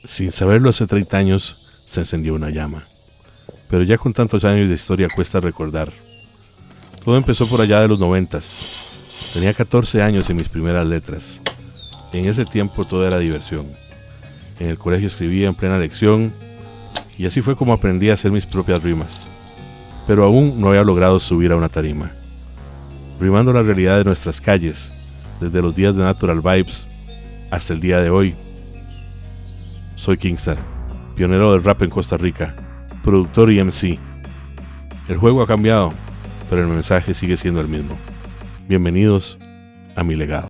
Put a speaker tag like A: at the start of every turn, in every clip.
A: Sin saberlo, hace 30 años se encendió una llama. Pero ya con tantos años de historia cuesta recordar. Todo empezó por allá de los 90s. Tenía 14 años en mis primeras letras. En ese tiempo todo era diversión. En el colegio escribía en plena lección y así fue como aprendí a hacer mis propias rimas. Pero aún no había logrado subir a una tarima. Rimando la realidad de nuestras calles, desde los días de Natural Vibes hasta el día de hoy. Soy Kingstar, pionero del rap en Costa Rica, productor y MC. El juego ha cambiado, pero el mensaje sigue siendo el mismo. Bienvenidos a mi legado.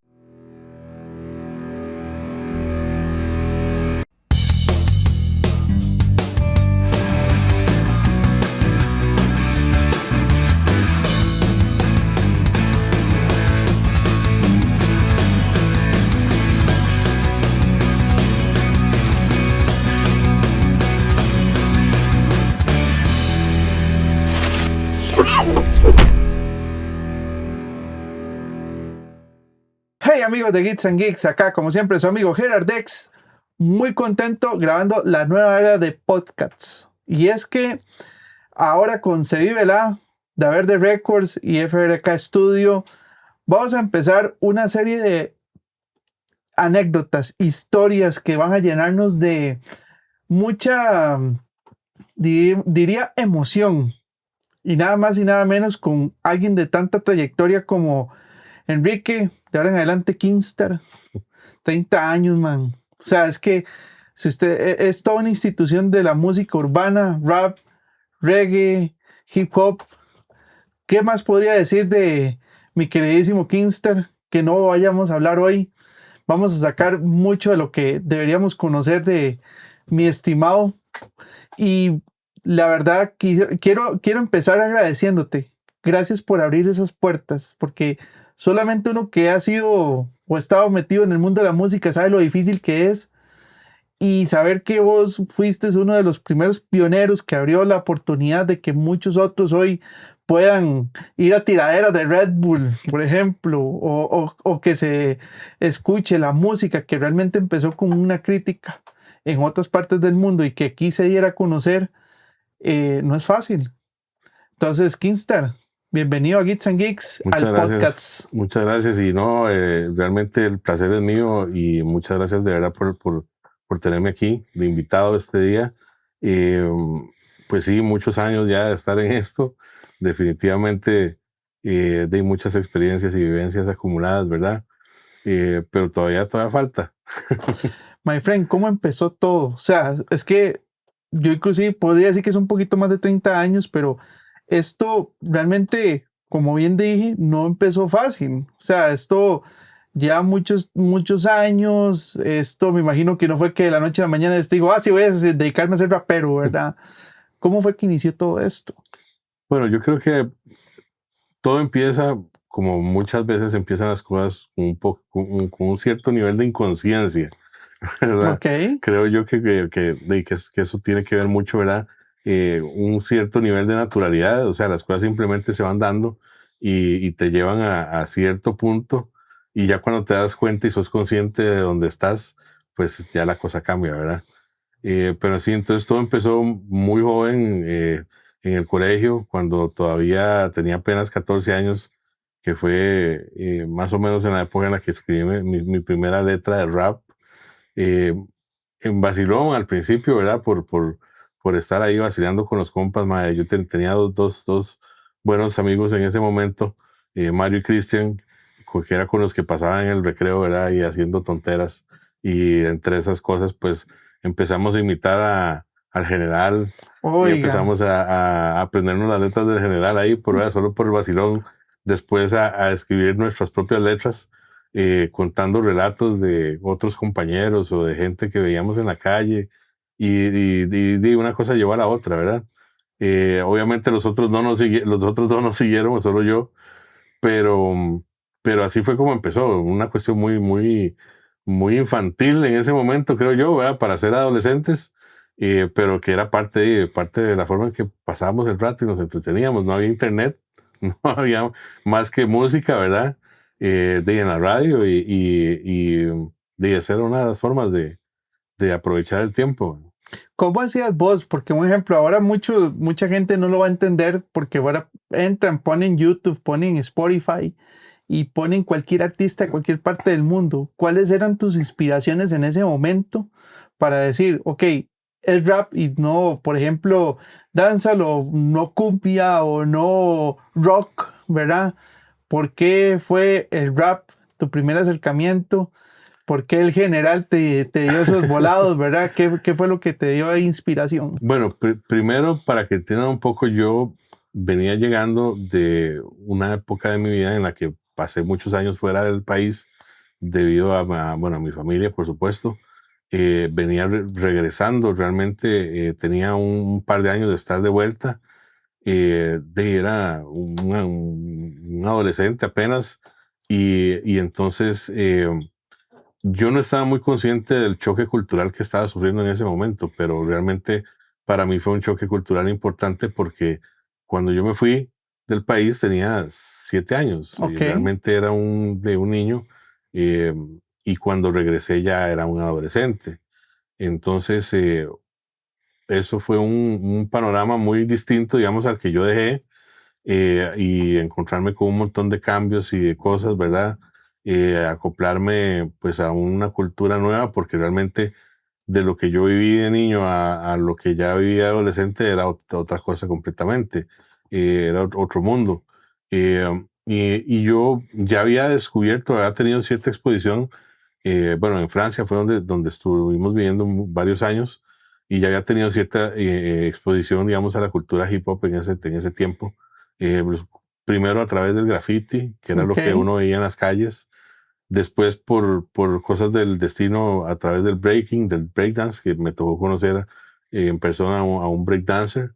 B: Hey amigos de Geeks and Geeks, acá como siempre su amigo Gerard Dex, muy contento grabando la nueva era de podcasts. Y es que ahora con Se Vive La, Da Verde Records y FRK Studio, vamos a empezar una serie de anécdotas, historias que van a llenarnos de mucha, diría, emoción. Y nada más y nada menos con alguien de tanta trayectoria como Enrique, de ahora en adelante Kingstar, 30 años, man. O sea, es que si usted es toda una institución de la música urbana, rap, reggae, hip hop, ¿qué más podría decir de mi queridísimo Kingstar que no vayamos a hablar hoy? Vamos a sacar mucho de lo que deberíamos conocer de mi estimado. Y la verdad, quiero empezar agradeciéndote. Gracias por abrir esas puertas, porque solamente uno que ha sido o ha estado metido en el mundo de la música sabe lo difícil que es, y saber que vos fuiste uno de los primeros pioneros que abrió la oportunidad de que muchos otros hoy puedan ir a tiraderas de Red Bull, por ejemplo, o que se escuche la música que realmente empezó con una crítica en otras partes del mundo y que aquí se diera a conocer, no es fácil. Entonces, Kingstar, bienvenido a Geeks and Geeks, al podcast.
A: Muchas gracias y no, realmente el placer es mío y muchas gracias de verdad por tenerme aquí de invitado este día. Pues sí, muchos años ya de estar en esto, definitivamente de muchas experiencias y vivencias acumuladas, ¿verdad? Pero todavía falta.
B: My friend, ¿cómo empezó todo? O sea, es que yo inclusive podría decir que es un poquito más de 30 años, pero esto realmente, como bien dije, no empezó fácil. O sea, esto lleva muchos años. Esto me imagino que no fue que de la noche a la mañana digo, sí, voy a dedicarme a ser rapero, ¿verdad? ¿Cómo fue que inició todo esto?
A: Bueno, yo creo que todo empieza, como muchas veces empiezan las cosas, con un cierto nivel de inconsciencia, ¿verdad?
B: Okay.
A: Creo yo que eso tiene que ver mucho, ¿verdad? Un cierto nivel de naturalidad, o sea, las cosas simplemente se van dando y te llevan a cierto punto, y ya cuando te das cuenta y sos consciente de dónde estás, pues ya la cosa cambia, ¿verdad? Pero sí, entonces todo empezó muy joven, en el colegio, cuando todavía tenía apenas 14 años, que fue más o menos en la época en la que escribí mi primera letra de rap, en vacilón al principio, ¿verdad? Por estar ahí vacilando con los compas, madre. Yo tenía dos buenos amigos en ese momento, Mario y Cristian, que era con los que pasaba en el recreo, ¿verdad? Y haciendo tonteras. Y entre esas cosas, pues empezamos a imitar al general.
B: Oiga.
A: Y empezamos a aprendernos las letras del general ahí, solo por el vacilón. Después a escribir nuestras propias letras, contando relatos de otros compañeros o de gente que veíamos en la calle, y una cosa llevó a la otra, ¿verdad? Obviamente los otros dos no siguieron, solo yo, pero así fue como empezó, una cuestión muy infantil en ese momento, creo yo, ¿verdad? Para ser adolescentes, pero que era parte de la forma en que pasábamos el rato y nos entreteníamos. No había internet, no había más que música, ¿verdad? En la radio, y de hacer una de las formas de de aprovechar el tiempo.
B: ¿Cómo hacías vos? Porque, un ejemplo, ahora mucha gente no lo va a entender porque ahora entran, ponen YouTube, ponen Spotify y ponen cualquier artista de cualquier parte del mundo. ¿Cuáles eran tus inspiraciones en ese momento para decir, ok, es rap y no, por ejemplo, dancehall o no cumbia o no rock, ¿verdad? ¿Por qué fue el rap tu primer acercamiento? ¿Por qué el general te dio esos volados, verdad? ¿Qué fue lo que te dio ahí inspiración?
A: Bueno, primero, para que entiendan un poco, yo venía llegando de una época de mi vida en la que pasé muchos años fuera del país debido bueno, a mi familia, por supuesto. Venía regresando, realmente tenía un par de años de estar de vuelta. Era un adolescente apenas y entonces yo no estaba muy consciente del choque cultural que estaba sufriendo en ese momento, pero realmente para mí fue un choque cultural importante porque cuando yo me fui del país tenía 7 años y
B: Ok.
A: realmente era de un niño, eh, y cuando regresé ya era un adolescente. Entonces, eso fue un panorama muy distinto, digamos, al que yo dejé, y encontrarme con un montón de cambios y de cosas, ¿verdad? Acoplarme pues a una cultura nueva, porque realmente de lo que yo viví de niño a lo que ya viví de adolescente era otra cosa completamente. Era otro mundo. Y yo ya había descubierto, había tenido cierta exposición. Bueno, en Francia fue donde estuvimos viviendo varios años y ya había tenido cierta exposición, digamos, a la cultura hip hop en ese tiempo. Pues, primero a través del graffiti, que era lo
B: Ok.
A: que uno veía en las calles. Después por cosas del destino a través del breaking, del breakdance, que me tocó conocer en persona a un breakdancer,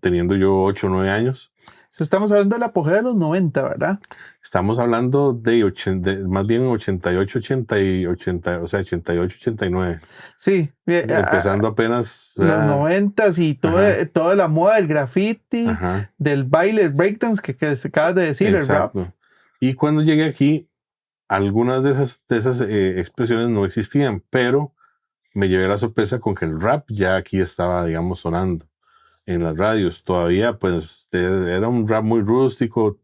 A: teniendo yo 8 o 9 años.
B: So, estamos hablando del apogeo de los 90, ¿verdad?
A: Estamos hablando más bien 88, 80, o sea, 88, 89.
B: Sí,
A: Empezando apenas.
B: los 90 y
A: Ajá,
B: toda la moda del graffiti,
A: ajá,
B: del baile, el breakdance que se acaba de decir, el rap.
A: exacto. Y cuando llegué aquí, algunas de esas expresiones no existían, pero me llevé la sorpresa con que el rap ya aquí estaba, digamos, sonando en las radios. Todavía, pues, era un rap muy rústico,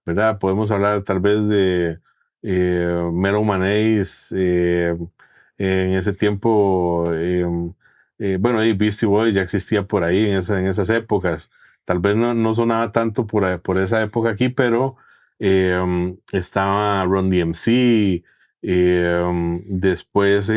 A: ¿verdad? Podemos hablar tal vez de Mero Manéis, en ese tiempo, bueno, y Beastie Boys ya existía por ahí en esas épocas. Tal vez no sonaba tanto por esa época aquí, pero estaba Run DMC, después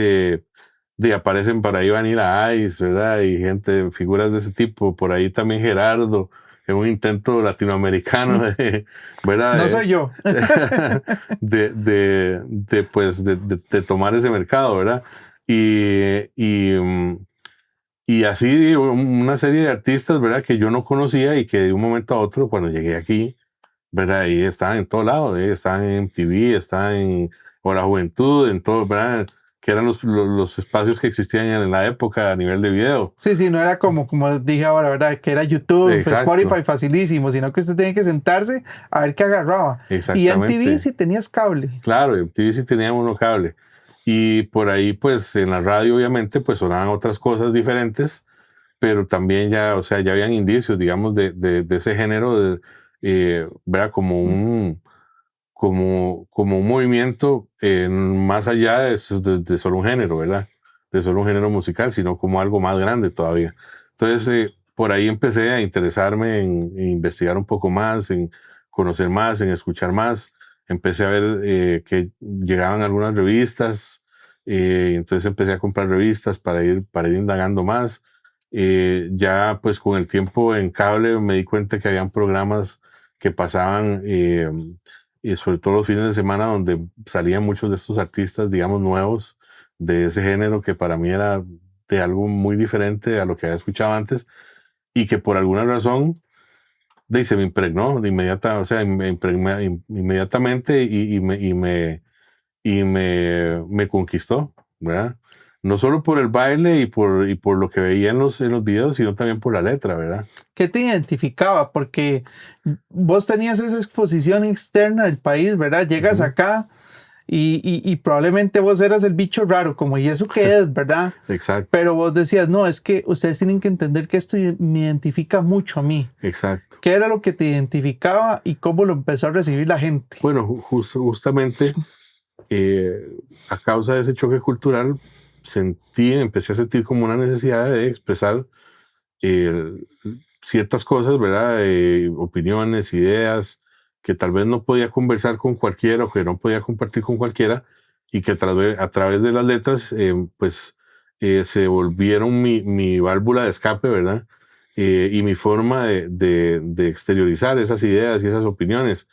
A: aparecen por ahí Vanilla Ice, ¿verdad? Y figuras de ese tipo, por ahí también Gerardo, en un intento latinoamericano de, ¿verdad?
B: No soy yo.
A: De tomar ese mercado, ¿verdad? Y así una serie de artistas, ¿verdad? Que yo no conocía y que de un momento a otro, cuando llegué aquí, ¿verdad? Y estaban en todo lado, estaban en MTV, estaban en Hora Juventud, en todo, ¿verdad? Que eran los espacios que existían en la época a nivel de video.
B: Sí, no era como dije ahora, ¿verdad? Que era YouTube,
A: Exacto.
B: Spotify facilísimo, sino que usted tenía que sentarse a ver qué agarraba. Y MTV si tenías cable.
A: Claro, MTV sí tenía uno cable. Y por ahí, pues, en la radio, obviamente, pues sonaban otras cosas diferentes, pero también ya, o sea, ya habían indicios, digamos, de ese género, ¿verdad? Como un movimiento más allá de solo un género, ¿verdad? De solo un género musical, sino como algo más grande todavía. Entonces, por ahí empecé a interesarme en investigar un poco más, en conocer más, en escuchar más. Empecé a ver que llegaban algunas revistas, entonces empecé a comprar revistas para ir indagando más. Ya pues con el tiempo en cable me di cuenta que habían programas que pasaban, y sobre todo los fines de semana, donde salían muchos de estos artistas, digamos, nuevos de ese género, que para mí era de algo muy diferente a lo que había escuchado antes, y que por alguna razón se me impregnó o sea, inmediatamente me conquistó, ¿verdad? No solo por el baile y por lo que veía en los videos, sino también por la letra, ¿verdad?
B: ¿Qué te identificaba? Porque vos tenías esa exposición externa del país, ¿verdad? Llegas acá y probablemente vos eras el bicho raro, como y eso que es, ¿verdad?
A: Exacto.
B: Pero vos decías, no, es que ustedes tienen que entender que esto me identifica mucho a mí.
A: Exacto.
B: ¿Qué era lo que te identificaba y cómo lo empezó a recibir la gente?
A: Bueno, justamente a causa de ese choque cultural empecé a sentir como una necesidad de expresar eh, ciertas cosas, ¿verdad? Opiniones, ideas que tal vez no podía conversar con cualquiera o que no podía compartir con cualquiera y que a través de las letras pues se volvieron mi válvula de escape, ¿verdad? Y mi forma de exteriorizar esas ideas y esas opiniones.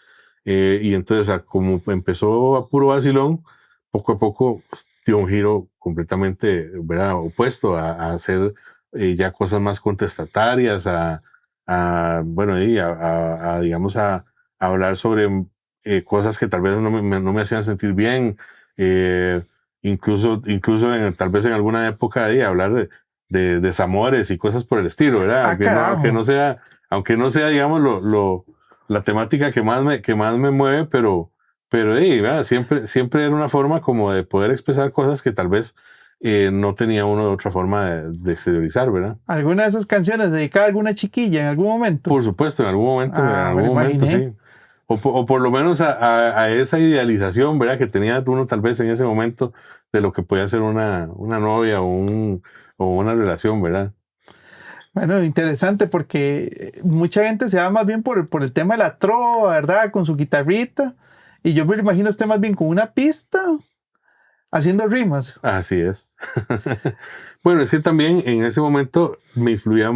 A: Y entonces, como empezó a puro vacilón, poco a poco dio un giro completamente, ¿verdad?, opuesto a hacer ya cosas más contestatarias, bueno, digamos, a hablar sobre cosas que tal vez no me hacían sentir bien, eh, incluso tal vez en alguna época hablar de desamores y cosas por el estilo, ¿verdad?
B: Ah, carajo.
A: Aunque no sea, digamos, la temática que más me mueve, pero ¿verdad? Siempre era una forma como de poder expresar cosas que tal vez no tenía uno de otra forma de exteriorizar, ¿verdad?
B: ¿Alguna de esas canciones dedicada a alguna chiquilla en algún momento?
A: Por supuesto, en
B: Ah, me
A: algún
B: lo
A: momento
B: imaginé.
A: sí. O por lo menos a esa idealización, ¿verdad? Que tenía uno tal vez en ese momento de lo que podía ser una novia o una relación, ¿verdad?
B: Bueno, interesante porque mucha gente se va más bien por el tema de la trova, ¿verdad? Con su guitarrita. Y yo me lo imagino a usted más bien con una pista haciendo rimas.
A: Así es. Bueno, es que también en ese momento tenía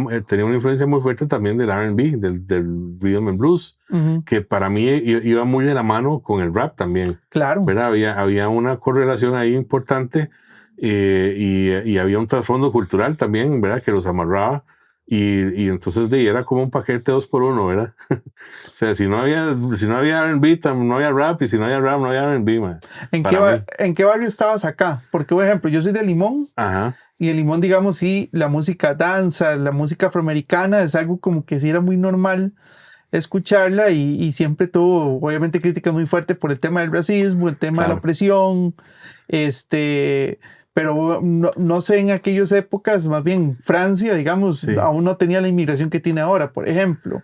A: una influencia muy fuerte también del R&B, del rhythm and blues,
B: Ujú,
A: que para mí iba muy de la mano con el rap también,
B: claro.
A: ¿verdad? Había una correlación ahí importante y había un trasfondo cultural también, ¿verdad? Que los amarraba y entonces era como un paquete 2 por 1, ¿verdad? O sea, si no había R&B, no había rap, y si no había rap, no había R&B, man, para mí.
B: ¿En qué barrio estabas acá? Porque, por ejemplo, yo soy de Limón
A: Ajá.
B: y en Limón, digamos, sí, la música danza, la música afroamericana es algo como que sí era muy normal escucharla y siempre tuvo, obviamente, crítica muy fuerte por el tema del racismo, el tema de la
A: Claro.
B: opresión, pero no sé, en aquellas épocas, más bien Francia, digamos,
A: Sí.
B: aún no tenía la inmigración que tiene ahora, por ejemplo.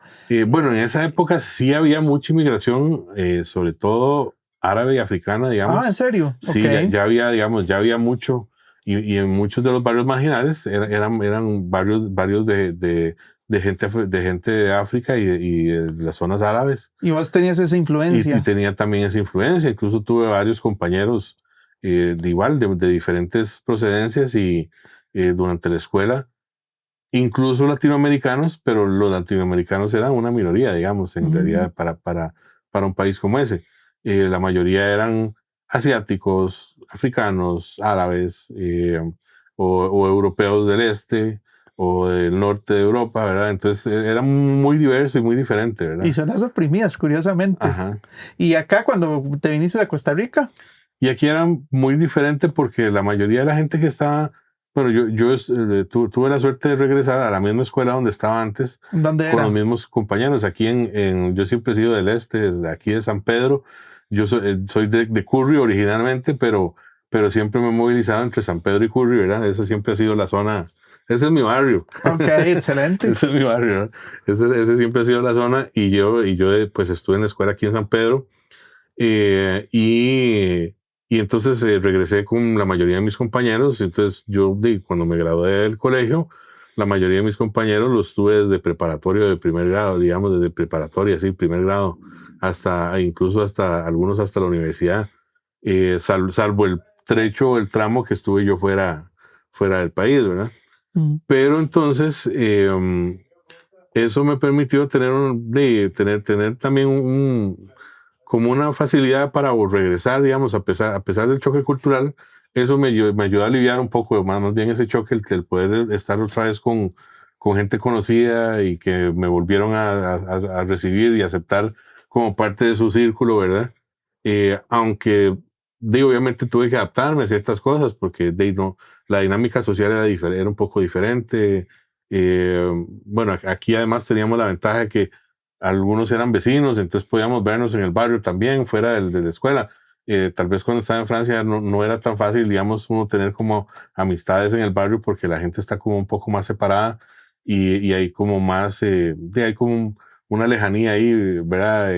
A: Bueno, en esa época sí había mucha inmigración, sobre todo árabe y africana,
B: Ah, ¿en
A: digamos.
B: serio? Ok.
A: Sí, ya había, digamos, ya había mucho, y en muchos de los barrios marginales eran barrios de gente de África y de las zonas árabes,
B: Y vos tenías esa
A: y
B: influencia.
A: tenía también esa influencia. Incluso tuve varios compañeros de diferentes procedencias y durante la escuela incluso latinoamericanos, pero los latinoamericanos eran una minoría, digamos, en
B: Mm,
A: realidad, para un país como ese. La mayoría eran asiáticos, africanos, árabes, o europeos del este o del norte de Europa, ¿verdad? Entonces era muy diverso y muy diferente,
B: y
A: ¿verdad?
B: zonas oprimidas, curiosamente.
A: Ajá.
B: Y acá, cuando te viniste a Costa Rica,
A: Y aquí era muy diferente porque la mayoría de la gente que estaba, bueno, tuve la suerte de regresar a la misma escuela donde estaba antes,
B: ¿dónde
A: con los
B: era?
A: mismos compañeros. Aquí yo siempre he sido del este, desde aquí de San Pedro. Yo soy de Curry originalmente, pero siempre me he movilizado entre San Pedro y Curry, ¿verdad? Esa siempre ha sido la zona, ese es mi barrio.
B: Ok, excelente.
A: Ese es mi barrio, ¿no? Ese siempre ha sido la zona y yo pues estuve en la escuela aquí en San Pedro eh, y, y entonces regresé con la mayoría de mis compañeros. Entonces cuando me gradué del colegio, la mayoría de mis compañeros los tuve desde preparatorio de primer grado, digamos, desde preparatoria, sí, primer grado, incluso hasta algunos hasta la universidad, salvo el trecho o el tramo que estuve yo fuera del país, ¿verdad?
B: Mm,
A: Pero entonces eso me permitió tener también como una facilidad para regresar, digamos, a pesar del choque cultural. Eso me ayudó a aliviar un poco, más bien ese choque, el poder estar otra vez con gente conocida y que me volvieron a recibir y aceptar como parte de su círculo, ¿verdad? Aunque, obviamente tuve que adaptarme a ciertas cosas porque, no, la dinámica social era un poco diferente. Bueno, aquí además teníamos la ventaja de que algunos eran vecinos, entonces podíamos vernos en el barrio también, fuera de la escuela. tal vez cuando estaba en Francia no era tan fácil, digamos, uno tener como amistades en el barrio porque la gente está como un poco más separada y hay como más, hay como una lejanía ahí, ¿verdad?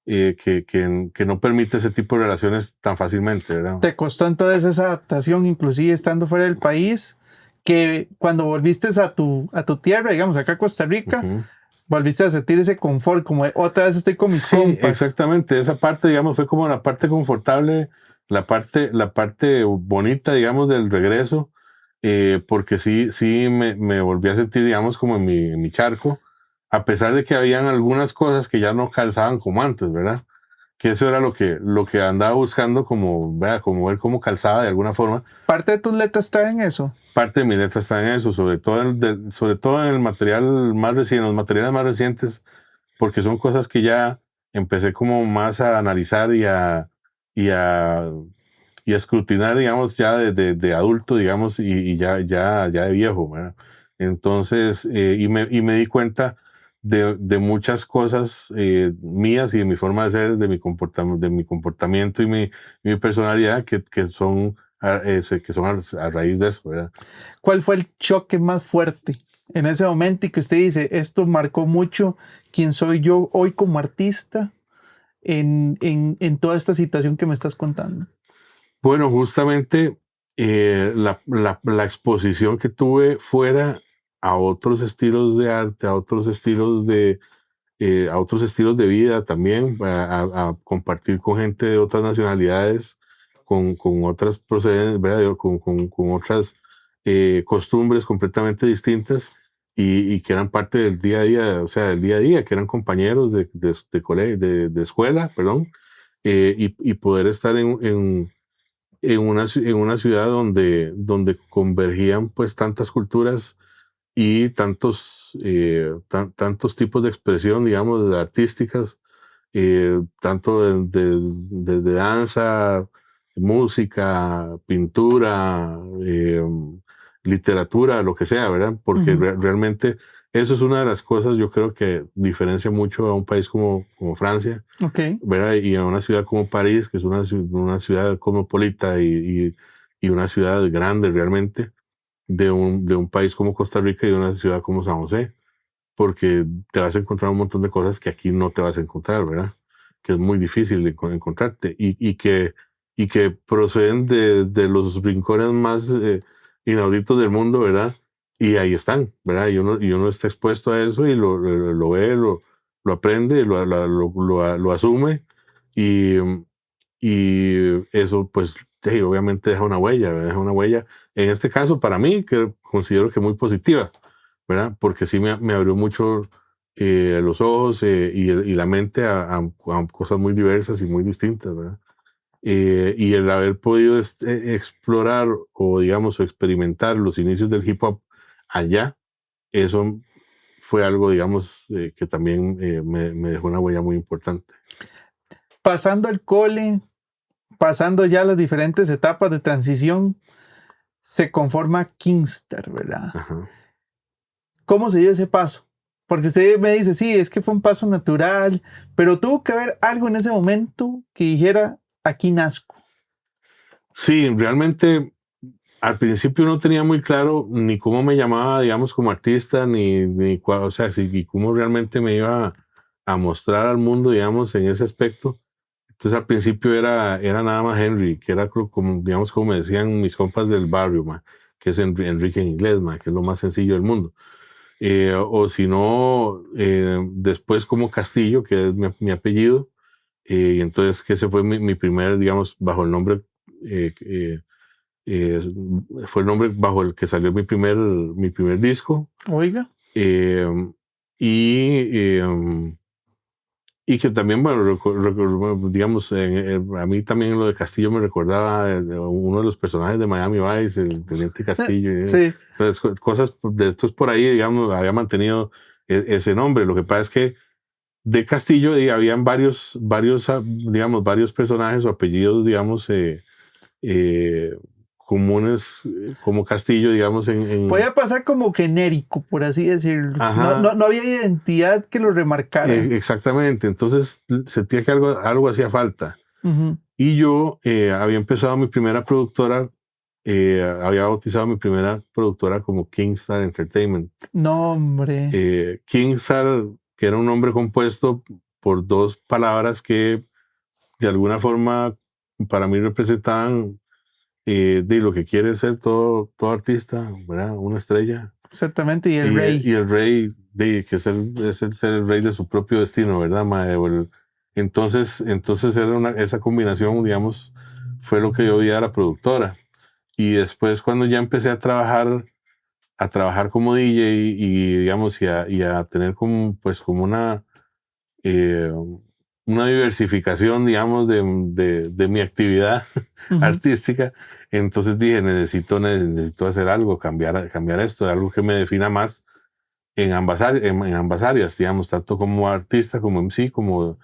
A: Que no permite ese tipo de relaciones tan fácilmente, ¿verdad?
B: ¿Te costó entonces esa adaptación, inclusive estando fuera del país, que cuando volviste a tu tierra, digamos, acá a Costa Rica,
A: Ujú.
B: volviste a sentir ese confort, como de, otra vez estoy con mis
A: Sí,
B: compas?
A: exactamente. Esa parte, digamos, fue como la parte confortable, la parte bonita, digamos, del regreso, porque sí me volví a sentir, digamos, como en mi charco, a pesar de que habían algunas cosas que ya no calzaban como antes, ¿verdad? Que eso era lo que andaba buscando, como, ¿verdad? Como ver cómo calzaba de alguna forma.
B: ¿Parte de tus letras traen eso?
A: Parte de mi letra está en eso, sobre todo en el material más reciente, los materiales más recientes, porque son cosas que ya empecé como más a analizar y a, y a escrutinar, digamos, ya de adulto, digamos, y ya de viejo, ¿verdad? Entonces, y me di cuenta de muchas cosas mías y de mi forma de ser, de mi comportamiento y mi personalidad que son, que son a raíz de eso, ¿verdad?
B: ¿Cuál fue el choque más fuerte en ese momento y que usted dice, esto marcó mucho quién soy yo hoy como artista en toda esta situación que me estás contando?
A: Bueno, justamente la exposición que tuve fuera a otros estilos de arte, a otros estilos de vida también, a compartir con gente de otras nacionalidades, con otras procedencias, ¿verdad? Con otras costumbres completamente distintas y que eran parte del día a día, o sea, del día a día, que eran compañeros de escuela, perdón, y poder estar en una ciudad donde convergían pues tantas culturas y tantos tipos de expresión, digamos, artísticas, tanto desde danza, música, pintura, literatura, lo que sea, ¿verdad? Porque
B: Ujú.
A: realmente eso es una de las cosas, yo creo que diferencia mucho a un país como Francia,
B: Ok.
A: ¿verdad? Y a una ciudad como París, que es una ciudad cosmopolita y una ciudad grande realmente, de un país como Costa Rica y de una ciudad como San José, porque te vas a encontrar un montón de cosas que aquí no te vas a encontrar, ¿verdad? Que es muy difícil de encontrarte y que proceden de los rincones más inauditos del mundo, ¿verdad? Y ahí están, ¿verdad? Y uno está expuesto a eso y lo ve, lo aprende, lo asume y, y eso pues sí, obviamente deja una huella, ¿verdad? Deja una huella. En este caso, para mí, que considero que muy positiva, ¿verdad? Porque sí me abrió mucho los ojos y la mente a cosas muy diversas y muy distintas, ¿verdad? Y el haber podido explorar o, digamos, o experimentar los inicios del hip hop allá, eso fue algo, digamos, que también me dejó una huella muy importante.
B: Pasando el cole, pasando ya las diferentes etapas de transición, se conforma Kingstar, ¿verdad?
A: Ajá.
B: ¿Cómo se dio ese paso? Porque usted me dice, sí, es que fue un paso natural, pero tuvo que haber algo en ese momento que dijera, aquí nazco.
A: Sí, realmente al principio no tenía muy claro ni cómo me llamaba, digamos, como artista, o sea, y cómo realmente me iba a mostrar al mundo, digamos, en ese aspecto. Entonces al principio era nada más Henry, que era como, digamos, como me decían mis compas del barrio, ma, que es Enrique en inglés, ma, que es lo más sencillo del mundo. O si no, después como Castillo, que es mi apellido, y entonces que ese fue mi primer, digamos, bajo el nombre eh, eh, eh, fue el nombre bajo el que salió mi primer disco.
B: Oiga,
A: eh, y, y que también, bueno, digamos, a mí también lo de Castillo me recordaba uno de los personajes de Miami Vice, el Teniente Castillo.
B: sí,
A: Entonces, cosas de estos por ahí, digamos, había mantenido ese nombre. Lo que pasa es que de Castillo habían digamos, varios personajes o apellidos, digamos, eh, comunes como Castillo, digamos,
B: podía pasar como genérico, por así decirlo. No,
A: Ajá,
B: no, no había identidad que lo remarcara.
A: exactamente. Entonces sentía que algo hacía falta.
B: Ujú.
A: Y yo había empezado mi primera productora, había bautizado mi primera productora como Kingstar Entertainment.
B: No, hombre.
A: Kingstar, que era un nombre compuesto por dos palabras que de alguna forma para mí representaban de lo que quiere ser todo artista, ¿verdad? Una estrella.
B: Exactamente, y el rey.
A: Y el rey, que es el ser el rey de su propio destino, ¿verdad, mae? Entonces esa combinación, digamos, fue lo que yo vi a la productora. Y después cuando ya empecé a trabajar como DJ y digamos, y a tener como, pues, como eh, una diversificación, digamos, de mi actividad
B: Ujú.
A: artística, entonces dije, necesito hacer algo, cambiar esto, algo que me defina más en ambas áreas, digamos, tanto como artista, como MC, como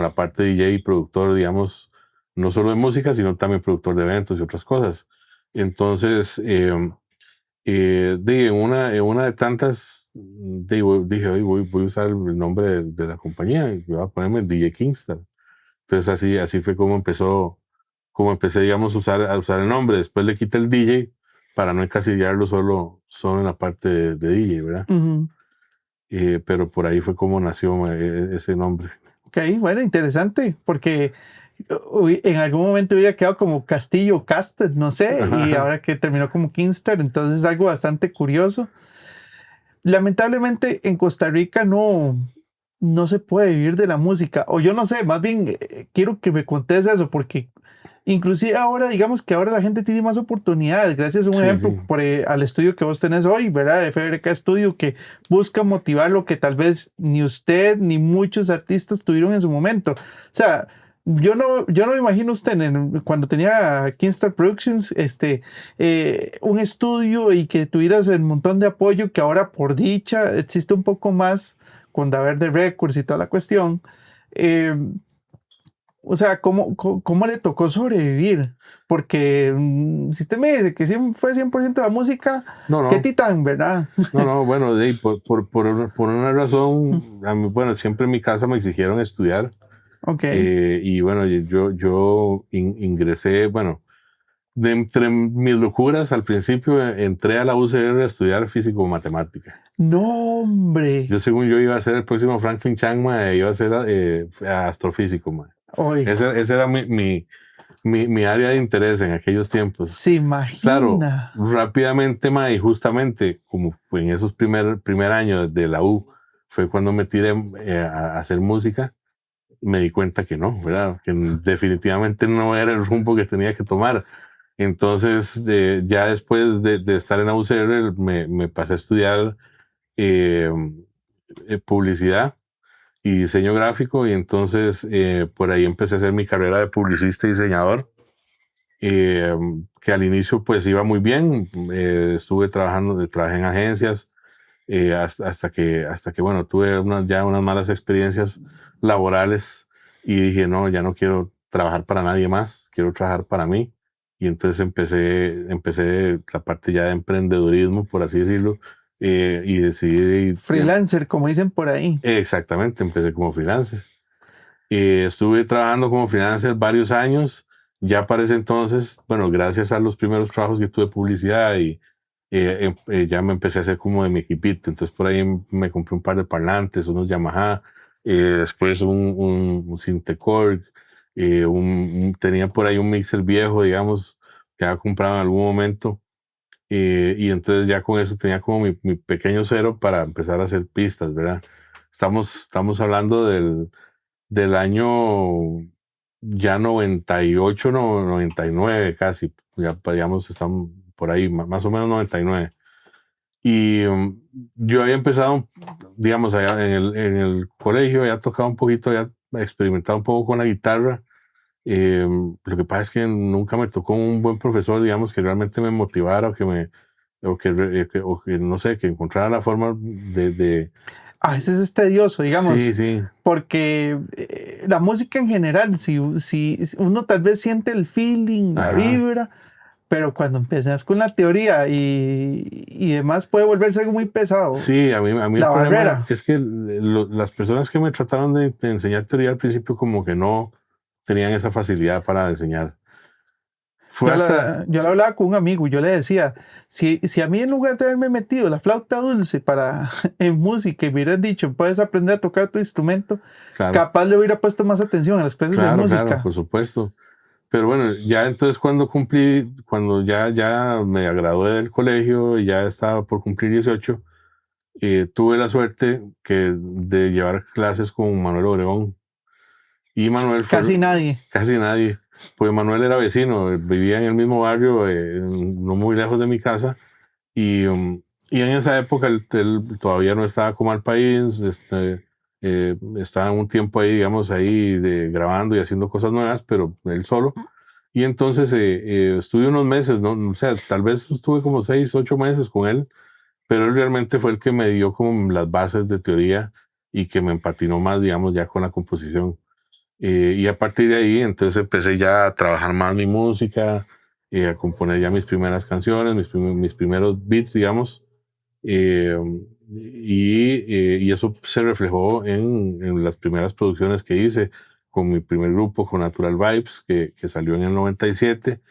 A: la parte de DJ y productor, digamos, no solo de música, sino también productor de eventos y otras cosas. Entonces, en una de tantas, dije, "Oye, voy a usar el nombre de la compañía y voy a ponerme DJ Kingstar". Entonces, así fue como empecé, digamos, a usar el nombre. Después le quité el DJ para no encasillarlo solo en la parte de DJ, ¿verdad?
B: Ujú.
A: Pero por ahí fue como nació ese nombre.
B: Ok, bueno, interesante, porque en algún momento hubiera quedado como Castillo Casted, no sé, y ahora que terminó como Kingstar, entonces es algo bastante curioso. Lamentablemente en Costa Rica no se puede vivir de la música, o yo no sé, más bien quiero que me contes eso, porque inclusive ahora, digamos que ahora la gente tiene más oportunidades, gracias a un
A: Sí,
B: ejemplo
A: sí.
B: al estudio que vos tenés hoy, ¿verdad? FBRK Studio, que busca motivar lo que tal vez ni usted ni muchos artistas tuvieron en su momento. O sea, yo no me imagino usted cuando tenía Kingstar Productions, un estudio y que tuvieras el montón de apoyo que ahora por dicha existe un poco más con Daver de Records y toda la cuestión. Eh, o sea, ¿cómo le tocó sobrevivir? Porque si usted me dice que fue 100% la música,
A: No,
B: qué
A: no.
B: titán, ¿verdad?
A: No, no, bueno, por una razón, bueno, siempre en mi casa me exigieron estudiar.
B: Ok,
A: Y bueno, yo ingresé, bueno, de entre mis locuras al principio entré a la UCR a estudiar físico-matemática.
B: no, hombre.
A: Yo según yo iba a ser el próximo Franklin Chang, iba a ser astrofísico, mae.
B: Hoy,
A: Ese era mi área de interés en aquellos tiempos.
B: se
A: Claro,
B: imagina.
A: rápidamente, y justamente como fue en esos primer año de la U, fue cuando me tiré a hacer música, me di cuenta que no, ¿verdad? Que definitivamente no era el rumbo que tenía que tomar. Entonces, ya después de estar en la UCR, me pasé a estudiar eh, publicidad y diseño gráfico, y entonces por ahí empecé a hacer mi carrera de publicista y diseñador, eh, que al inicio pues iba muy bien. Trabajé en agencias, hasta que bueno, tuve ya unas malas experiencias laborales y dije, no, ya no quiero trabajar para nadie más, quiero trabajar para mí. Y entonces empecé la parte ya de emprendedurismo, por así decirlo, y decidí,
B: Freelancer, como dicen por ahí.
A: exactamente, empecé como freelancer. Estuve trabajando como freelancer varios años. Ya para ese entonces, bueno, gracias a los primeros trabajos que tuve de publicidad y ya me empecé a hacer como de mi equipito. Entonces por ahí me compré un par de parlantes, unos Yamaha, después un Syntecorg, tenía por ahí un mixer viejo, digamos, que había comprado en algún momento. Y entonces ya con eso tenía como mi pequeño cero para empezar a hacer pistas, ¿verdad? Estamos hablando del año ya 98, no, 99 casi, ya digamos, estamos por ahí, más o menos 99. Y yo había empezado, digamos, allá en el colegio, había tocado un poquito, había experimentado un poco con la guitarra. Lo que pasa es que nunca me tocó un buen profesor, digamos, que realmente me motivara o que, no sé, que encontrara la forma de
B: A veces es tedioso,
A: sí,
B: digamos,
A: sí.
B: porque la música en general, si uno tal vez siente el feeling, la
A: Ajá.
B: vibra, pero cuando empiezas con la teoría y demás puede volverse algo muy pesado.
A: Sí, a mí el
B: La
A: problema
B: barrera.
A: es que las personas que me trataron de enseñar teoría al principio como que no, tenían esa facilidad para enseñar. Fue hasta...
B: Yo lo hablaba con un amigo y yo le decía, si a mí en lugar de haberme metido la flauta dulce en música y me hubieran dicho, puedes aprender a tocar tu instrumento,
A: Claro,
B: capaz le hubiera puesto más atención a las clases de música.
A: claro, por supuesto. Pero bueno, ya entonces cuando ya me gradué del colegio y ya estaba por cumplir 18, tuve la suerte de llevar clases con Manuel Obregón. Y Manuel fue...
B: Casi nadie.
A: Casi nadie. Pues Manuel era vecino, vivía en el mismo barrio, no muy lejos de mi casa. Y en esa época él todavía no estaba como al país, estaba un tiempo ahí, digamos, ahí grabando y haciendo cosas nuevas, pero él solo. Y entonces estuve unos meses, ¿no? O sea, tal vez estuve como 6, 8 meses con él, pero él realmente fue el que me dio como las bases de teoría y que me empatinó más, digamos, ya con la composición. Y a partir de ahí, entonces empecé ya a trabajar más mi música, a componer ya mis primeras canciones, mis primeros beats, digamos. eh, y eso se reflejó en las primeras producciones que hice con mi primer grupo, con Natural Vibes, que salió en el 97.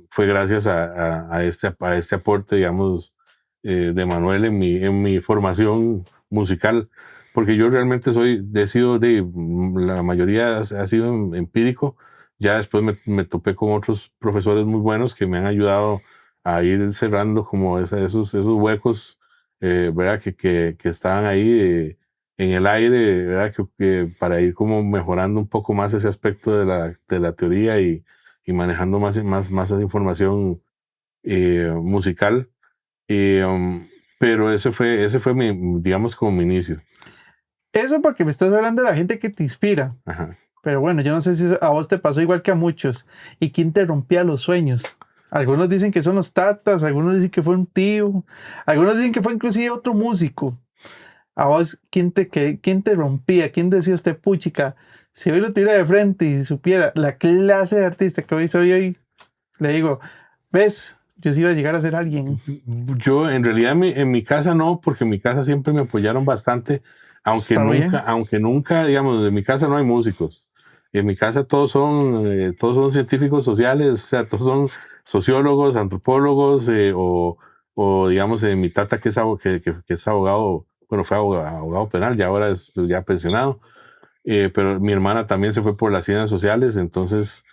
A: Fue gracias a este aporte, digamos, de Manuel en mi formación musical, porque yo realmente la mayoría ha sido empírico. Ya después me topé con otros profesores muy buenos que me han ayudado a ir cerrando como esos huecos, ¿verdad? Que estaban ahí en el aire, ¿verdad? Que para ir como mejorando un poco más ese aspecto de la teoría y manejando más esa información musical. Pero ese fue digamos, como mi inicio.
B: Eso porque me estás hablando de la gente que te inspira.
A: Ajá.
B: Pero bueno, yo no sé si a vos te pasó igual que a muchos. ¿Y quién te rompía los sueños? Algunos dicen que son los tatas, algunos dicen que fue un tío, algunos dicen que fue inclusive otro músico. A vos, quién te rompía? ¿Quién decía usted, puchica? Si hoy lo tuviera de frente y supiera la clase de artista que hoy soy hoy, le digo, ¿ves? Yo sí iba a llegar a ser alguien.
A: Yo, en realidad, en mi casa no, porque en mi casa siempre me apoyaron bastante, aunque nunca, digamos, en mi casa no hay músicos. En mi casa todos son científicos sociales, o sea, todos son sociólogos, antropólogos, o digamos, mi tata que es abogado, bueno, fue abogado penal, ya ahora es ya pensionado, pero mi hermana también se fue por las ciencias sociales, entonces,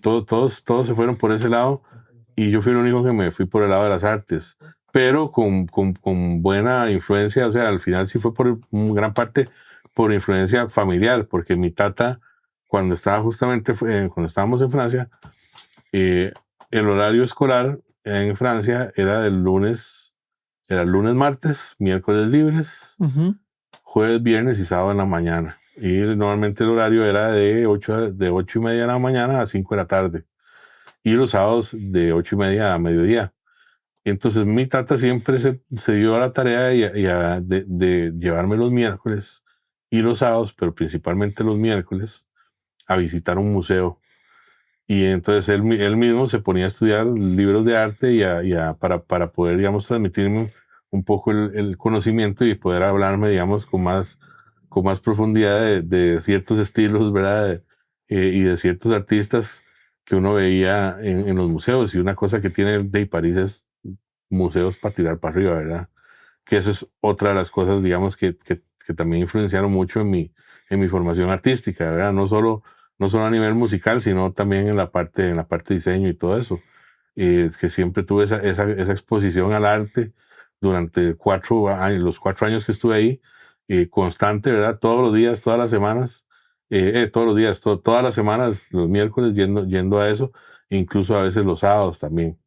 A: todos se fueron por ese lado. Y yo fui el único que me fui por el lado de las artes, pero con buena influencia. O sea, al final sí fue por gran parte por influencia familiar, porque mi tata, cuando cuando estábamos en Francia, el horario escolar en Francia era lunes, martes, miércoles libres, jueves, viernes y sábado en la mañana. Y normalmente el horario era de 8:30 de la mañana a 5 de la tarde. Y los sábados de 8:30 a mediodía. Entonces mi tata siempre se dio a la tarea de llevarme los miércoles y los sábados, pero principalmente los miércoles, a visitar un museo. Y entonces él mismo se ponía a estudiar libros de arte para poder, digamos, transmitirme un poco el conocimiento y poder hablarme, digamos, con más profundidad de ciertos estilos, ¿verdad? Y de ciertos artistas que uno veía en los museos. Y una cosa que tiene de París es museos para tirar para arriba, ¿verdad? Que eso es otra de las cosas, digamos, que también influenciaron mucho en mi formación artística, ¿verdad? No solo a nivel musical, sino también en la parte de diseño y todo eso. Que siempre tuve esa exposición al arte durante los 4 años que estuve ahí, constante, ¿verdad? Todos los días, todas las semanas, todos los días, todas las semanas, los miércoles yendo a eso, incluso a veces los sábados también.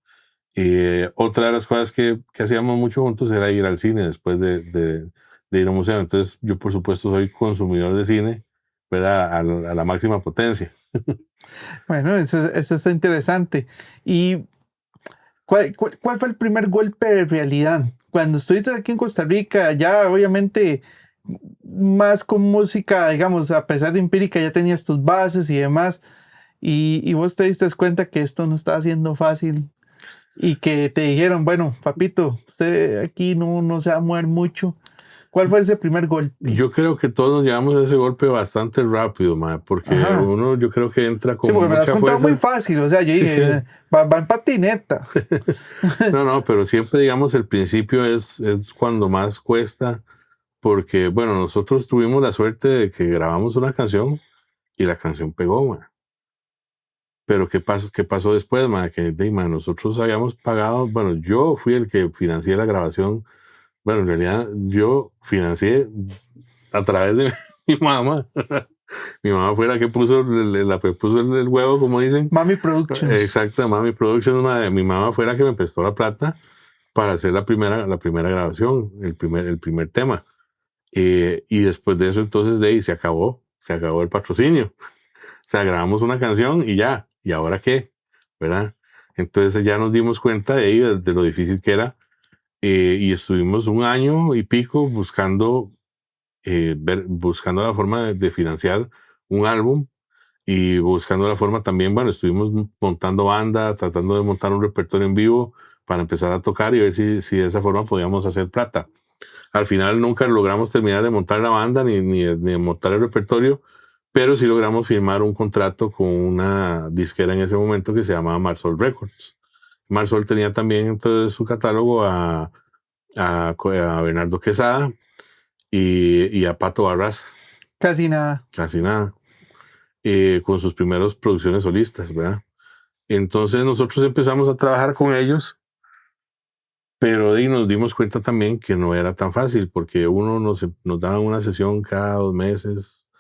A: Otra de las cosas que hacíamos mucho juntos era ir al cine después de ir a un museo. Entonces yo, por supuesto, soy consumidor de cine, ¿verdad? A la máxima potencia.
B: Bueno, eso está interesante. ¿Y cuál fue el primer golpe de realidad? Cuando estuviste aquí en Costa Rica, ya obviamente más con música, digamos, a pesar de empírica, ya tenías tus bases y demás, y vos te diste cuenta que esto no estaba siendo fácil y que te dijeron, bueno, papito, usted aquí no se va a mover mucho, ¿Cuál fue ese primer golpe?
A: Yo creo que todos nos llevamos ese golpe bastante rápido, mae, porque uno yo creo que entra con
B: sí, porque me lo has contado
A: fuerza.
B: muy fácil, o sea, yo
A: Sí,
B: dije,
A: sí.
B: va en patineta.
A: No, pero siempre, digamos, el principio es cuando más cuesta, porque, bueno, nosotros tuvimos la suerte de que grabamos una canción y la canción pegó, mae. Pero ¿qué pasó después, mae? Nosotros habíamos pagado, bueno, yo fui el que financié la grabación. Bueno, en realidad yo financié a través de mi mamá. Mi mamá fue la que puso el huevo, como dicen.
B: Mami Productions.
A: Exacto, Mami Productions. Mi mamá fue la que me prestó la plata para hacer la primera grabación, el primer tema. Y después de eso, entonces, de ahí se acabó el patrocinio. O sea, grabamos una canción y ya. ¿Y ahora qué? ¿Verdad? Entonces ya nos dimos cuenta de ahí, de lo difícil que era. Y estuvimos un año y pico buscando la forma de financiar un álbum y buscando la forma también, bueno, estuvimos montando banda, tratando de montar un repertorio en vivo para empezar a tocar y ver si de esa forma podíamos hacer plata. Al final nunca logramos terminar de montar la banda ni de montar el repertorio, pero sí logramos firmar un contrato con una disquera en ese momento que se llamaba Marsol Records. Marsol tenía también en su catálogo a Bernardo Quesada y a Pato Barraza.
B: Casi nada.
A: Casi nada. Con sus primeras producciones solistas, ¿verdad? Entonces nosotros empezamos a trabajar con ellos, pero nos dimos cuenta también que no era tan fácil, porque nos daban una sesión cada 2 meses,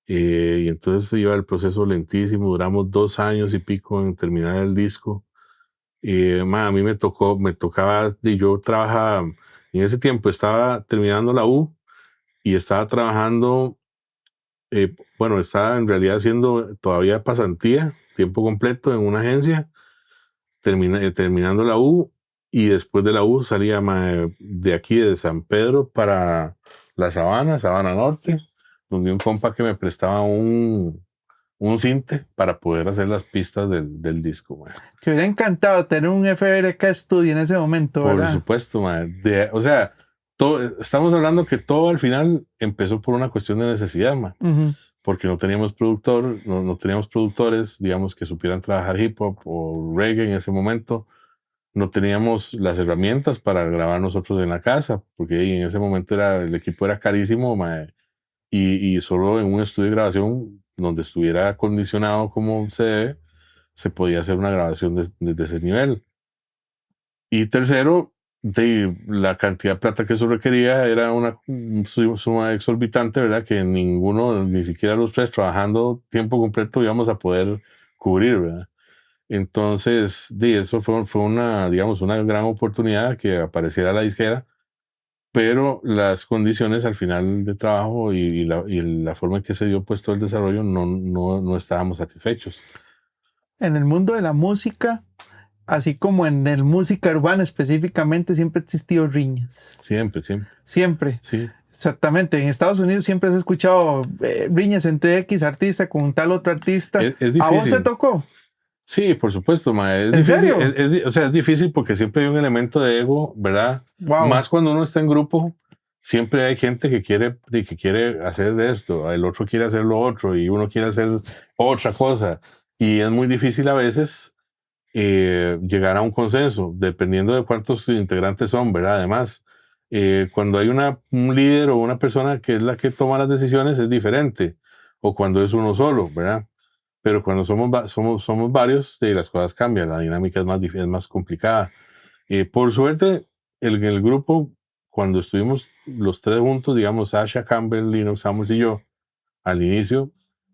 A: y entonces iba el proceso lentísimo, duramos 2 años y pico en terminar el disco. A mí me tocaba, y yo trabajaba, en ese tiempo estaba terminando la U y estaba trabajando, estaba en realidad haciendo todavía pasantía, tiempo completo en una agencia, terminando la U, y después de la U salía de aquí de San Pedro para la Sabana Norte, donde un compa que me prestaba un sinte para poder hacer las pistas del disco, man.
B: Te hubiera encantado tener un FBRK Studio en ese momento, ¿verdad?
A: Por supuesto, man. O sea, estamos hablando que todo al final empezó por una cuestión de necesidad, man. Porque no teníamos no teníamos productores, digamos, que supieran trabajar hip hop o reggae en ese momento. No teníamos las herramientas para grabar nosotros en la casa, porque en ese momento el equipo era carísimo, man, y solo en un estudio de grabación donde estuviera acondicionado como se debe, se podía hacer una grabación desde ese nivel. Y tercero, la cantidad de plata que eso requería era una suma exorbitante, ¿verdad? Que ninguno, ni siquiera los tres trabajando tiempo completo íbamos a poder cubrir, ¿verdad? Entonces, eso fue una, digamos, una gran oportunidad que apareciera la disquera, pero las condiciones al final de trabajo y la forma en que se dio pues todo el desarrollo no estábamos satisfechos.
B: En el mundo de la música, así como en el música urbana específicamente, siempre ha existido riñas.
A: Siempre.
B: Sí. Exactamente. En Estados Unidos siempre has escuchado riñas entre X artista con tal otro artista.
A: Es difícil.
B: ¿A vos se tocó?
A: Sí, por supuesto, ma. Es
B: ¿En
A: difícil,
B: serio?
A: o sea, es difícil porque siempre hay un elemento de ego, ¿verdad?
B: Wow.
A: Más cuando uno está en grupo, siempre hay gente que quiere hacer de esto, el otro quiere hacer lo otro y uno quiere hacer otra cosa. Y es muy difícil a veces llegar a un consenso, dependiendo de cuántos integrantes son, ¿verdad? Además, cuando hay un líder o una persona que es la que toma las decisiones es diferente, o cuando es uno solo, ¿verdad? Pero cuando somos varios, las cosas cambian, la dinámica es más complicada. Por suerte, el grupo, cuando estuvimos los tres juntos, digamos, Sasha, Campbell, Linux, Samuels y yo, al inicio,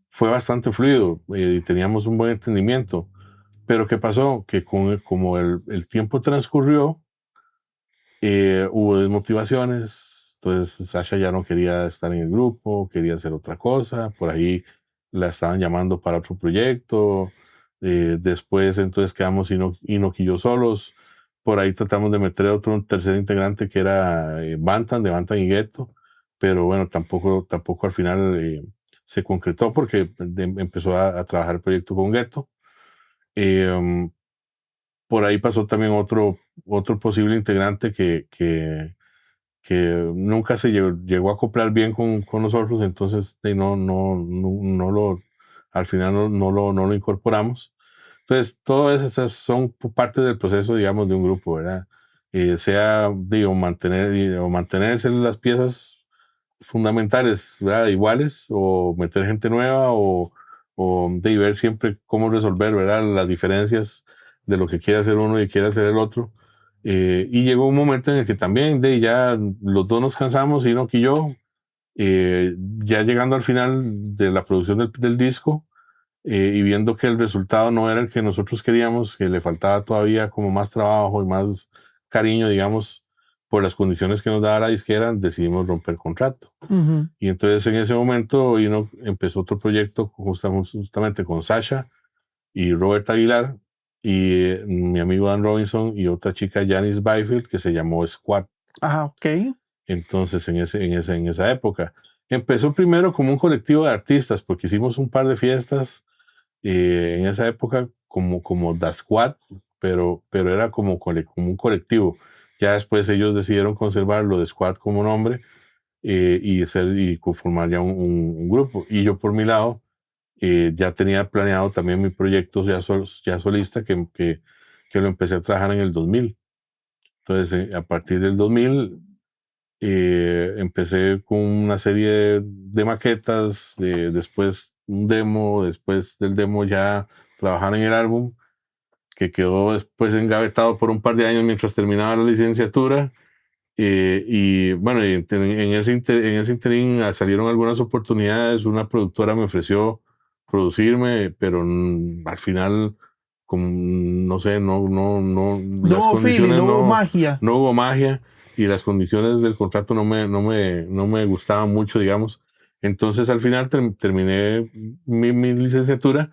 A: fue bastante fluido y teníamos un buen entendimiento. Pero ¿qué pasó? Que como el tiempo transcurrió, hubo desmotivaciones. Entonces Sasha ya no quería estar en el grupo, quería hacer otra cosa. Por ahí la estaban llamando para otro proyecto. Después entonces quedamos Enoch y yo solos. Por ahí tratamos de meter un tercer integrante que era Bantan, de Bantan y Ghetto. Pero bueno, tampoco al final se concretó porque empezó a trabajar el proyecto con Ghetto. Por ahí pasó también otro posible integrante que nunca se llegó a acoplar bien con nosotros, entonces al final no lo incorporamos. Entonces, todo eso son parte del proceso, digamos, de un grupo, ¿verdad? Sea, digo, mantenerse las piezas fundamentales, ¿verdad? Iguales, o meter gente nueva, o de ver siempre cómo resolver, ¿verdad? Las diferencias de lo que quiere hacer uno y quiere hacer el otro. Y llegó un momento en el que también ya los dos nos cansamos, Enoch y yo, ya llegando al final de la producción del disco, y viendo que el resultado no era el que nosotros queríamos, que le faltaba todavía como más trabajo y más cariño, digamos, por las condiciones que nos daba la disquera, decidimos romper contrato.
B: Ujú.
A: Y entonces en ese momento empezó otro proyecto justamente con Sasha y Robert Aguilar y mi amigo Dan Robinson y otra chica, Janice Byfield, que se llamó Squad.
B: Ah, ok.
A: Entonces en esa época empezó primero como un colectivo de artistas, porque hicimos un par de fiestas en esa época como The Squad, pero era como un colectivo. Ya después ellos decidieron conservarlo de Squad como nombre, y conformar ya un grupo. Y yo por mi lado ya tenía planeado también mi proyecto ya solista, que lo empecé a trabajar en el 2000. Entonces a partir del 2000 empecé con una serie de maquetas, después un demo, después del demo ya trabajar en el álbum, que quedó después engavetado por un par de años mientras terminaba la licenciatura. Y bueno, en ese interín salieron algunas oportunidades. Una productora me ofreció producirme, pero al final, como, no sé,
B: No
A: las
B: hubo feeling,
A: condiciones
B: no hubo magia.
A: no hubo magia, y las condiciones del contrato no me gustaban mucho, digamos. Entonces al final terminé mi licenciatura,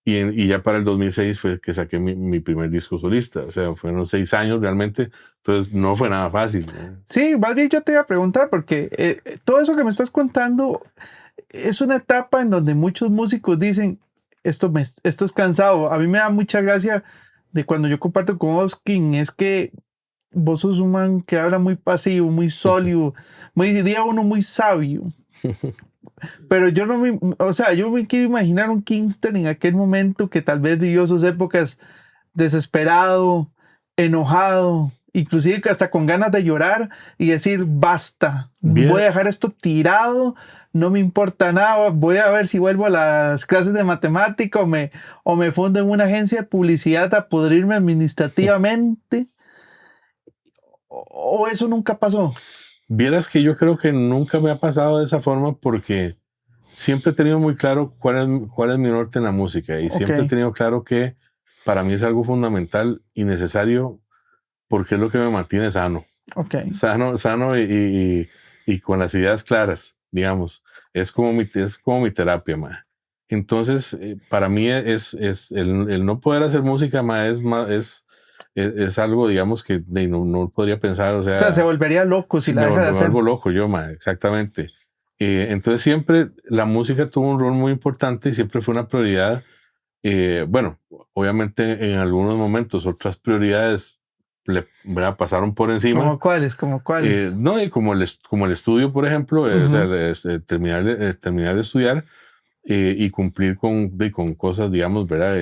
A: y ya para el 2006 fue que saqué mi primer disco solista. O sea, fueron 6 años realmente, entonces no fue nada fácil, ¿no?
B: Sí, más bien yo te iba a preguntar porque todo eso que me estás contando es una etapa en donde muchos músicos dicen, esto es cansado. A mí me da mucha gracia de cuando yo comparto con Oskin, es que vos sos un man que habla muy pasivo, muy sólido, muy, diría uno, muy sabio. Pero yo no me, o sea, yo me quiero imaginar un Kingston en aquel momento que tal vez vivió sus épocas desesperado, enojado, inclusive hasta con ganas de llorar y decir, basta, voy a
A: Bien,
B: dejar esto tirado, no me importa nada, voy a ver si vuelvo a las clases de matemática o me fundo en una agencia de publicidad a podrirme administrativamente, o eso nunca pasó.
A: vieras que yo creo que nunca me ha pasado de esa forma, porque siempre he tenido muy claro cuál es mi norte en la música, y
B: Ok,
A: siempre he tenido claro que para mí es algo fundamental y necesario, porque es lo que me mantiene sano.
B: ok.
A: Sano y con las ideas claras, digamos. Es como mi terapia, ma. Entonces, para mí es el no poder hacer música, ma, es algo, digamos, que no podría pensar, o
B: O sea, se
A: sea,
B: volvería loco si
A: si
B: la deja de
A: me
B: hacer.
A: vuelvo loco yo, ma, exactamente. Entonces, siempre la música tuvo un rol muy importante y siempre fue una prioridad. Bueno, obviamente en algunos momentos otras prioridades ¿verdad? Pasaron por encima.
B: ¿Como cuáles? ¿Como cuáles?
A: No, y como el estudio, por ejemplo, o sea,
B: Ujú.
A: terminar de estudiar, y cumplir con cosas, digamos, ¿verdad?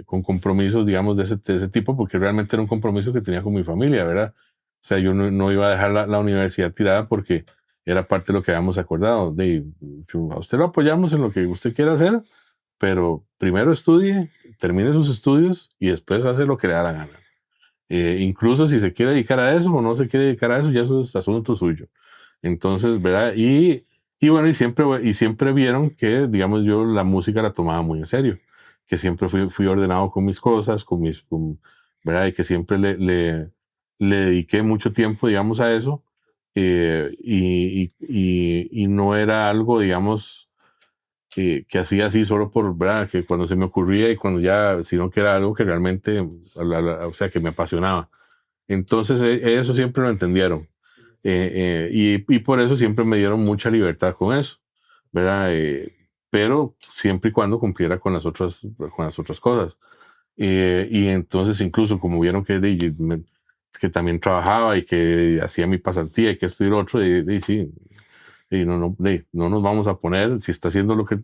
A: Con compromisos, digamos, de ese tipo, porque realmente era un compromiso que tenía con mi familia, ¿verdad? O sea, yo no iba a dejar la universidad tirada, porque era parte de lo que habíamos acordado. A usted lo apoyamos en lo que usted quiera hacer, pero primero estudie, termine sus estudios y después hace lo que le da la gana. Incluso si se quiere dedicar a eso o no se quiere dedicar a eso, ya eso es asunto suyo. Entonces, ¿verdad? Y bueno, y siempre vieron que, digamos, yo la música la tomaba muy en serio, que siempre fui ordenado con mis cosas, ¿verdad? Y que siempre le dediqué mucho tiempo, digamos, a eso. Y no era algo, digamos, que hacía así solo por, ¿verdad? Que cuando se me ocurría y cuando ya, sino que era algo que realmente, o sea, que me apasionaba. Entonces, eso siempre lo entendieron. Y por eso siempre me dieron mucha libertad con eso, ¿verdad? Pero siempre y cuando cumpliera con las otras cosas. Y entonces, incluso como vieron que que también trabajaba y que hacía mi pasantía y que esto y lo otro, y sí, y no nos vamos a poner, si está haciendo lo que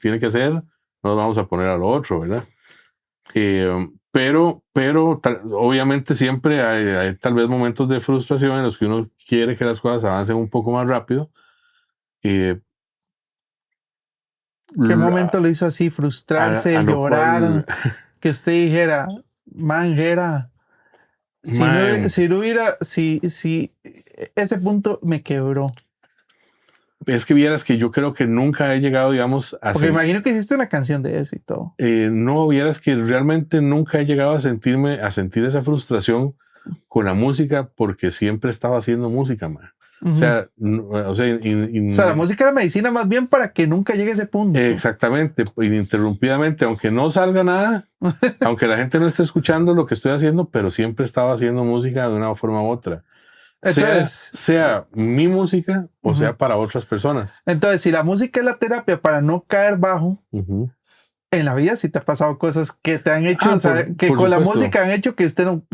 A: tiene que hacer, no nos vamos a poner a lo otro, ¿verdad? Pero obviamente siempre hay tal vez momentos de frustración en los que uno quiere que las cosas avancen un poco más rápido.
B: ¿Qué momento lo hizo así? Frustrarse, llorar, que usted dijera, manjera, si ese punto me quebró.
A: Es que vieras que yo creo que nunca he llegado, digamos, a...
B: Porque imagino que hiciste una canción de eso y todo.
A: No, vieras que realmente nunca he llegado a sentir esa frustración con la música porque siempre estaba haciendo música, man. O sea,
B: la música es la medicina más bien para que nunca llegue a ese punto.
A: Exactamente, ininterrumpidamente, aunque no salga nada, aunque la gente no esté escuchando lo que estoy haciendo, pero siempre estaba haciendo música de una forma u otra. Entonces, sea mi música o sea para otras personas.
B: Entonces, si la música es la terapia para no caer bajo, en la vida sí te ha pasado cosas que te han hecho, que con la música han hecho que usted no,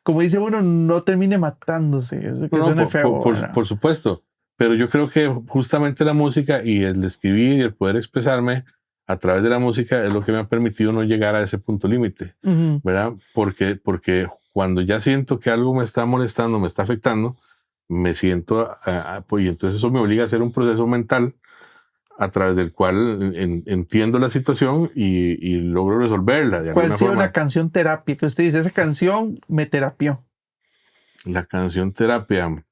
B: como dice uno, no termine matándose. Que suene feo.
A: Por supuesto, pero yo creo que justamente la música y el escribir y el poder expresarme a través de la música es lo que me ha permitido no llegar a ese punto límite, ¿verdad? Porque cuando ya siento que algo me está molestando, me está afectando, me siento, pues, y entonces eso me obliga a hacer un proceso mental a través del cual entiendo la situación y logro resolverla.
B: ¿Cuál ha sido una canción terapia que usted dice, esa canción me terapió?
A: La canción terapia.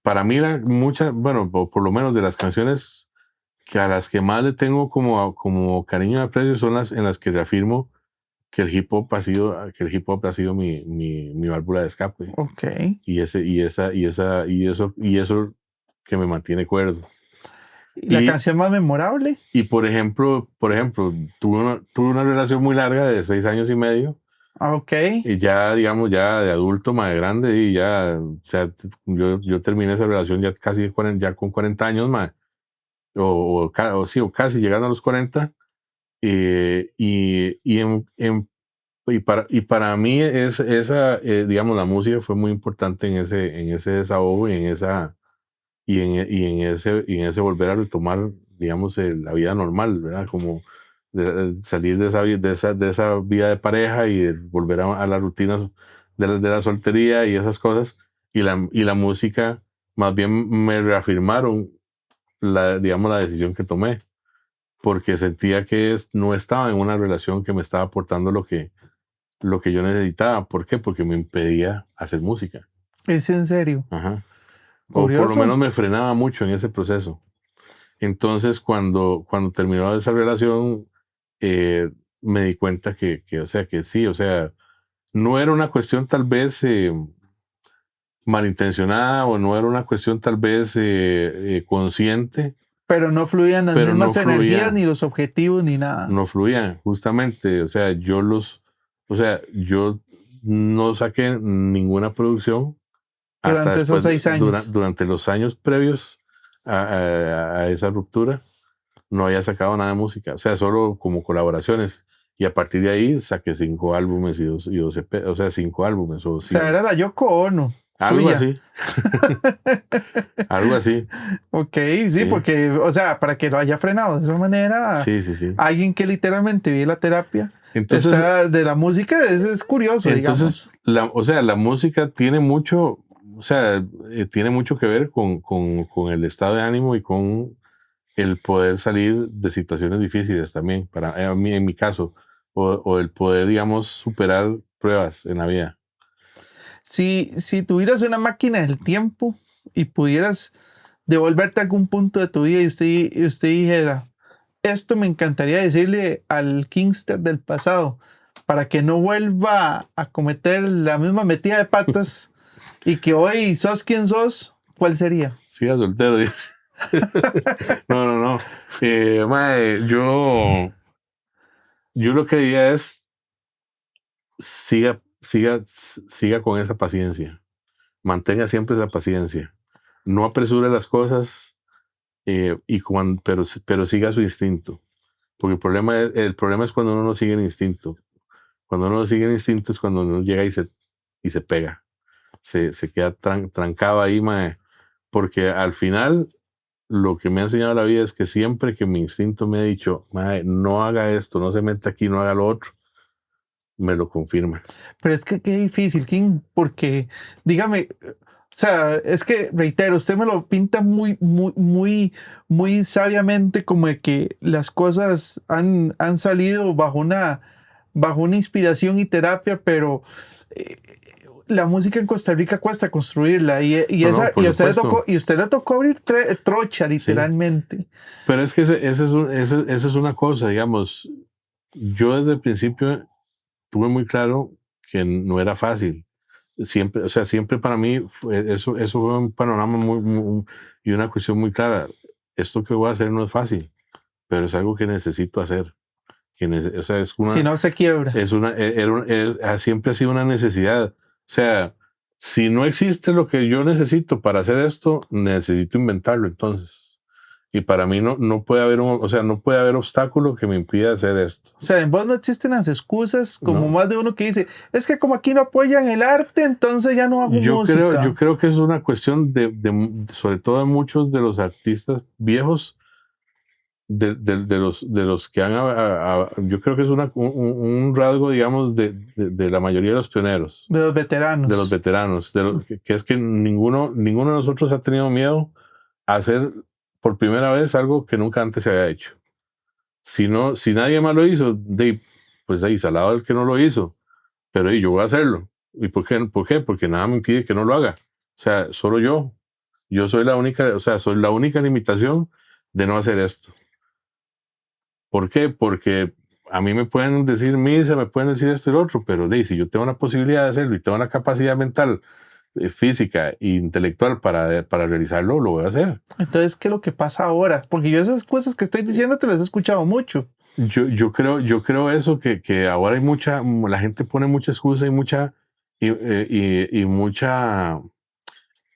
A: Para mí, bueno, por lo menos de las canciones que a las que más le tengo como cariño y aprecio son las en las que reafirmo que el hip hop ha sido mi válvula de escape.
B: Okay.
A: Y eso que me mantiene cuerdo.
B: ¿La canción más memorable?
A: Y por ejemplo, tuve una relación muy larga de 6 años y medio.
B: Ok.
A: Y ya, digamos, ya de adulto, más grande, y ya, o sea, yo terminé esa relación ya casi ya con 40 años, más, o casi llegando a los 40. Y para mí digamos, la música fue muy importante en ese desahogo y en ese volver a retomar, digamos, la vida normal, ¿verdad? Como salir de esa vida de pareja y volver a las rutinas de la soltería y esas cosas. Y la música más bien me reafirmaron digamos, la decisión que tomé, porque sentía que no estaba en una relación que me estaba aportando lo que yo necesitaba. ¿Por qué? Porque me impedía hacer música.
B: ¿Es en serio?
A: Ajá. O por lo menos me frenaba mucho en ese proceso. Entonces, cuando terminó esa relación, me di cuenta que sí, o sea, no era una cuestión tal vez malintencionada o no era una cuestión tal vez consciente.
B: Pero no fluían las mismas energías, ni los objetivos, ni nada.
A: No fluían, justamente. O sea, yo no saqué ninguna producción
B: durante esos 6 años.
A: Durante los años previos a esa ruptura, no había sacado nada de música. O sea, solo como colaboraciones. Y a partir de ahí saqué 5 álbumes y 2 EP, o sea, 5 álbumes.
B: O sea, era la Yoko Ono.
A: Algo así. Algo así.
B: Ok, sí, porque, o sea, para que lo haya frenado de esa manera,
A: sí.
B: alguien que literalmente vive la terapia, entonces, de la música, es curioso,
A: entonces,
B: digamos.
A: La música tiene mucho, tiene mucho que ver con el estado de ánimo y con el poder salir de situaciones difíciles también, a mí, en mi caso, o el poder, digamos, superar pruebas en la vida.
B: Si tuvieras una máquina del tiempo y pudieras devolverte a algún punto de tu vida y usted dijera, esto me encantaría decirle al Kingster del pasado para que no vuelva a cometer la misma metida de patas y que hoy sos quien sos, ¿cuál sería?
A: Siga soltero, dice. No. Yo lo que diría es siga con esa paciencia. Mantenga siempre esa paciencia. No apresure las cosas, pero siga su instinto. Porque el problema es cuando uno no sigue el instinto. Cuando uno sigue el instinto es cuando uno llega y se pega. Se queda trancado ahí, mae, porque al final lo que me ha enseñado la vida es que siempre que mi instinto me ha dicho, mae, no haga esto, no se meta aquí, no haga lo otro, me lo confirma.
B: Pero es que qué difícil, King, porque dígame, o sea, es que reitero, usted me lo pinta muy sabiamente como de que las cosas han salido bajo una inspiración y terapia, pero eh, la música en Costa Rica cuesta construirla y,
A: No, no, por supuesto.
B: y usted le tocó abrir trocha
A: Sí.
B: literalmente.
A: Pero es que esa es una cosa, digamos, yo desde el principio tuve muy claro que no era fácil. Siempre, o sea, siempre para mí eso fue un panorama y una cuestión muy clara. Esto que voy a hacer no es fácil, pero es algo que necesito hacer. O sea,
B: Si no se quiebra.
A: siempre ha sido una necesidad. O sea, si no existe lo que yo necesito para hacer esto, necesito inventarlo entonces. Y para mí no puede haber o sea, no puede haber obstáculo que me impida hacer esto.
B: O sea, en vos no existen las excusas como
A: No.
B: más de uno que dice, es que como aquí no apoyan el arte, entonces ya no hago música.
A: Yo creo que es una cuestión sobre todo de muchos de los artistas viejos, de los que yo creo que es un rasgo, digamos, de la mayoría de los pioneros,
B: De los veteranos.
A: de los veteranos, que es que ninguno de nosotros ha tenido miedo a hacer por primera vez algo que nunca antes se había hecho. Si nadie más lo hizo, pues ahí salado el que no lo hizo, pero yo voy a hacerlo. ¿Y por qué? Porque nada me impide que no lo haga. O sea, solo yo soy la única, o sea, soy la única limitación de no hacer esto. ¿Por qué? Porque a mí me pueden decir misa, me pueden decir esto y lo otro, pero si yo tengo la posibilidad de hacerlo y tengo la capacidad mental, física e intelectual para realizarlo, lo voy a hacer.
B: Entonces, ¿qué es lo que pasa ahora? Porque yo esas cosas que estoy diciendo te las he escuchado mucho.
A: Yo creo eso, que ahora la gente pone mucha excusa y mucha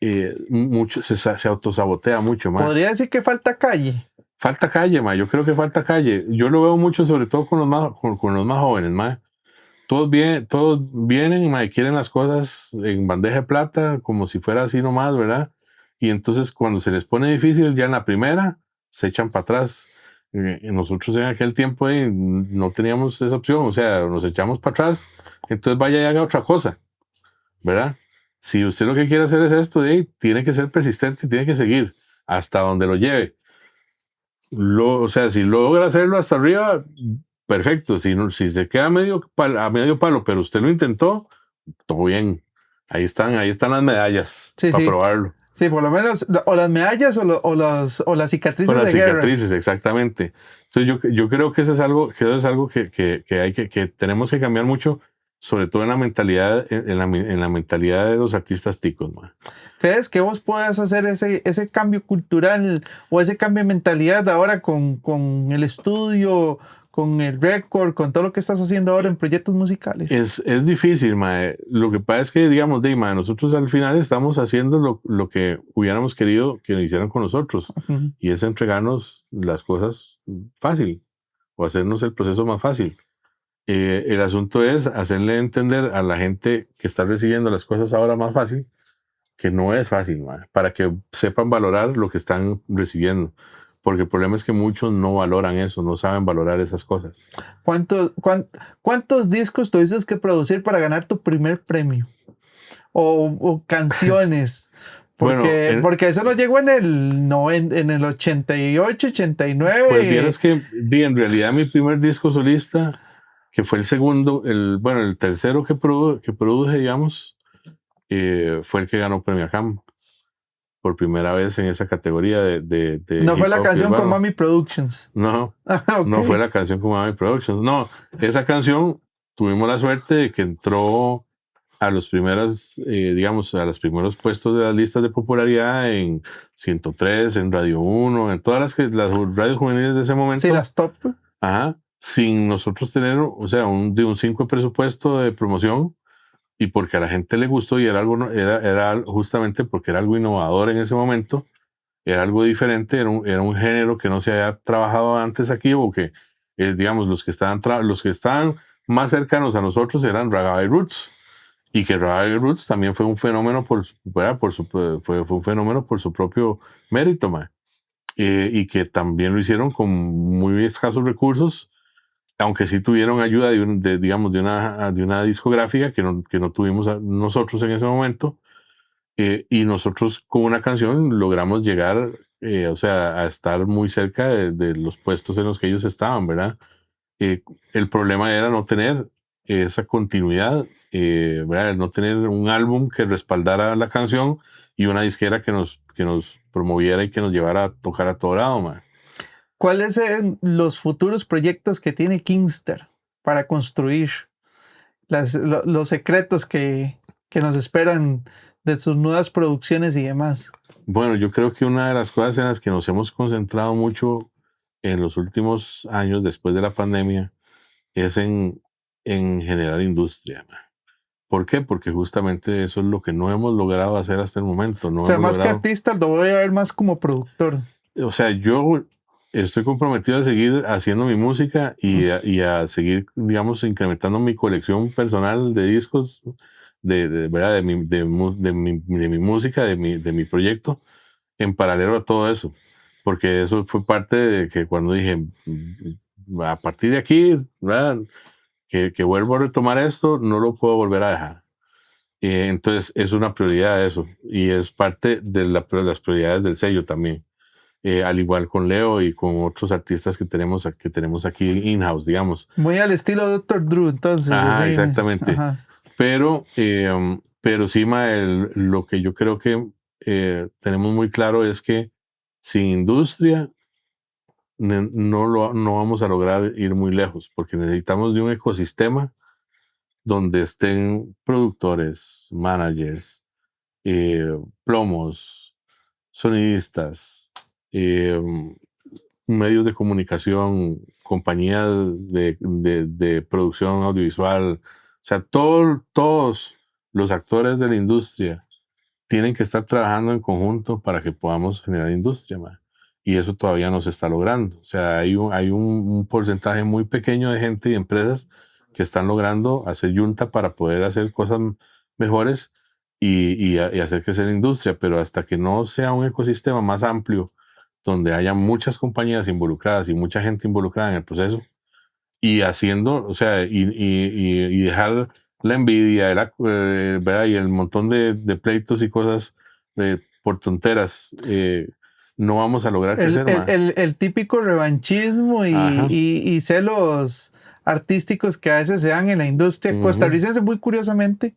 A: se autosabotea mucho más.
B: Podría decir que falta calle.
A: Falta calle, ma. Yo creo que falta calle. Yo lo veo mucho, sobre todo con los más jóvenes, ma. Todos vienen, ma, y quieren las cosas en bandeja de plata, como si fuera así nomás, ¿verdad? Y entonces cuando se les pone difícil, ya en la primera, se echan para atrás. Nosotros en aquel tiempo no teníamos esa opción, o sea, nos echamos para atrás, entonces vaya y haga otra cosa, ¿verdad? Si usted lo que quiere hacer es esto, tiene que ser persistente, tiene que seguir hasta donde lo lleve. O sea, si logra hacerlo hasta arriba, perfecto. Si se queda a medio palo, pero usted lo intentó, todo bien. Ahí están las medallas para probarlo.
B: Sí, por lo menos, o las medallas o las cicatrices
A: de guerra. Las cicatrices,
B: guerra.
A: exactamente. Entonces yo creo que eso es algo que tenemos que cambiar mucho, sobre todo en la mentalidad, en la mentalidad de los artistas ticos, man.
B: ¿Crees que vos puedas hacer ese cambio cultural o ese cambio de mentalidad ahora con el estudio, con el récord, con todo lo que estás haciendo ahora en proyectos musicales?
A: Es difícil, mae. Lo que pasa es que, digamos, mae, nosotros al final estamos haciendo lo que hubiéramos querido que lo hicieran con nosotros, y es entregarnos las cosas fácil o hacernos el proceso más fácil. El asunto es hacerle entender a la gente que está recibiendo las cosas ahora más fácil que no es fácil, mae, para que sepan valorar lo que están recibiendo. Porque el problema es que muchos no valoran eso, no saben valorar esas cosas.
B: ¿Cuántos discos tuviste que producir para ganar tu primer premio? O canciones. Porque eso no llegó en el 88, 89.
A: Pues vieras que en realidad mi primer disco solista, que fue el segundo, el tercero que produje, digamos, fue el que ganó Premio ACAM. Por primera vez en esa categoría de
B: no fue la canción con Mami Productions.
A: No, okay. No fue la canción con Mami Productions. No, esa canción tuvimos la suerte de que entró a los primeros, digamos, a los primeros puestos de las listas de popularidad en 103, en Radio 1, en todas las radios juveniles de ese momento.
B: Sí, las top.
A: Ajá, sin nosotros tener, o sea, de un 5 de presupuesto de promoción. Y porque a la gente le gustó y era justamente porque era algo innovador en ese momento, era algo diferente, era un género que no se había trabajado antes aquí, o que, digamos, los que estaban más cercanos a nosotros eran Ragabay Roots, y que Ragabay Roots también fue un fenómeno fue un fenómeno por su propio mérito, man. Y que también lo hicieron con muy escasos recursos, aunque sí tuvieron ayuda digamos, de una discográfica que no tuvimos nosotros en ese momento, y nosotros con una canción logramos llegar, o sea, a estar muy cerca de los puestos en los que ellos estaban, ¿verdad? El problema era no tener esa continuidad, ¿verdad? No tener un álbum que respaldara la canción y una disquera que nos promoviera y que nos llevara a tocar a todo lado, man.
B: ¿Cuáles son los futuros proyectos que tiene Kingster para construir los secretos que nos esperan de sus nuevas producciones y demás?
A: Bueno, yo creo que una de las cosas en las que nos hemos concentrado mucho en los últimos años después de la pandemia es en generar industria, man. ¿Por qué? Porque justamente eso es lo que no hemos logrado hacer hasta el momento. No
B: O sea,
A: hemos
B: más que
A: logrado,
B: artista, lo voy a ver más como productor.
A: o sea, yo estoy comprometido a seguir haciendo mi música y a seguir, digamos, incrementando mi colección personal de discos, ¿verdad? de mi música, de mi proyecto, en paralelo a todo eso. Porque eso fue parte de que cuando dije, a partir de aquí, ¿verdad? Que vuelvo a retomar esto, no lo puedo volver a dejar. Entonces es una prioridad eso, y es parte de las prioridades del sello también. Al igual con Leo y con otros artistas que tenemos aquí in-house, digamos.
B: Muy al estilo Dr. Drew, entonces.
A: Ajá,
B: Así.
A: exactamente.
B: Ajá.
A: Pero sí, lo que yo creo que tenemos muy claro es que sin industria no vamos a lograr ir muy lejos, porque necesitamos de un ecosistema donde estén productores, managers, plomos, sonidistas, medios de comunicación, compañías de producción audiovisual, o sea, todos los actores de la industria tienen que estar trabajando en conjunto para que podamos generar industria, man. Y eso todavía no se está logrando. O sea, hay un porcentaje muy pequeño de gente y empresas que están logrando hacer yunta para poder hacer cosas mejores y hacer crecer la industria, pero hasta que no sea un ecosistema más amplio, donde haya muchas compañías involucradas y mucha gente involucrada en el proceso, y haciendo, o sea, y dejar la envidia, ¿verdad? Y el montón de pleitos y cosas por tonteras, no vamos a lograr crecer,
B: el típico revanchismo y celos artísticos que a veces se dan en la industria costarricense, muy curiosamente.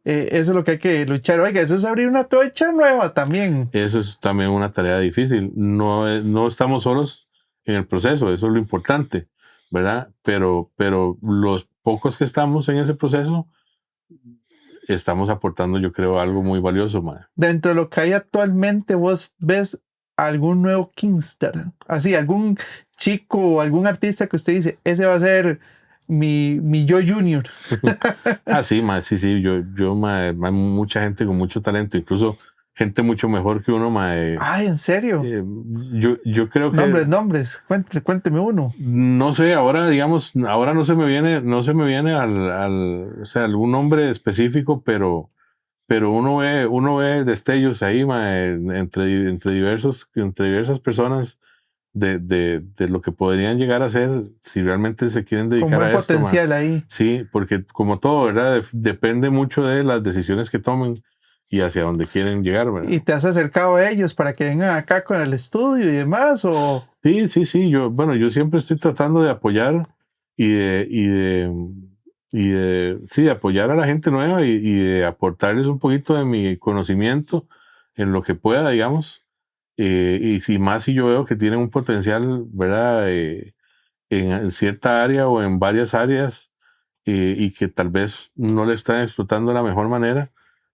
B: Eso es lo que hay que luchar. Oiga, eso es abrir una trocha nueva también.
A: Eso es también una tarea difícil. No estamos solos en el proceso, eso es lo importante, ¿verdad? Pero los pocos que estamos en ese proceso, estamos aportando, yo creo, algo muy valioso, man.
B: Dentro de lo que hay actualmente, ¿vos ves algún nuevo Kingster? Así, algún chico o algún artista que usted dice, ese va a ser mi yo junior.
A: Sí, ma, sí, hay mucha gente con mucho talento, incluso gente mucho mejor que uno, ma.
B: Ay, ¿en serio?
A: Yo creo que...
B: Nombres, cuénteme uno.
A: No sé, ahora, digamos, ahora no se me viene o sea, algún nombre específico, pero uno ve destellos ahí, ma, entre diversas personas de lo que podrían llegar a ser si realmente se quieren dedicar
B: Con
A: a
B: buen
A: esto.
B: potencial ahí.
A: Sí, porque como todo, ¿verdad? Depende mucho de las decisiones que tomen y hacia dónde quieren llegar, ¿verdad?
B: ¿Y te has acercado a ellos para que vengan acá con el estudio y demás? ¿O?
A: Sí. Yo siempre estoy tratando de apoyar de apoyar a la gente nueva y de aportarles un poquito de mi conocimiento en lo que pueda, digamos. Y si yo veo que tienen un potencial, ¿verdad? En cierta área o en varias áreas, y que tal vez no le están explotando de la mejor manera,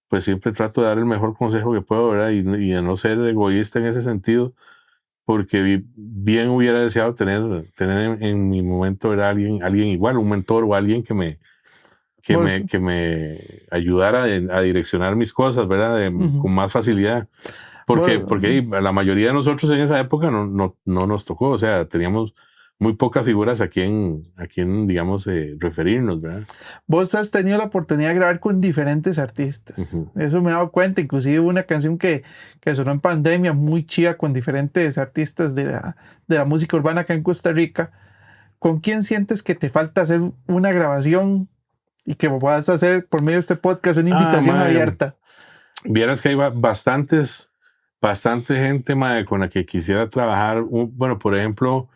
A: pues siempre trato de dar el mejor consejo que puedo, ¿verdad? Y de no ser egoísta en ese sentido, porque bien hubiera deseado tener en mi momento, ¿verdad? Alguien igual, un mentor o alguien que me ayudara a direccionar mis cosas, ¿verdad? Con más facilidad. Porque la mayoría de nosotros en esa época no nos tocó, o sea, teníamos muy pocas figuras a quien digamos, referirnos, ¿verdad?
B: Vos has tenido la oportunidad de grabar con diferentes artistas.
A: Ujú.
B: Eso me he dado cuenta. Inclusive una canción que sonó en pandemia, muy chida, con diferentes artistas de la música urbana acá en Costa Rica. ¿Con quién sientes que te falta hacer una grabación y que puedas hacer por medio de este podcast una invitación abierta?
A: Vieras que hay bastante gente, mae, con la que quisiera trabajar. Bueno, por ejemplo,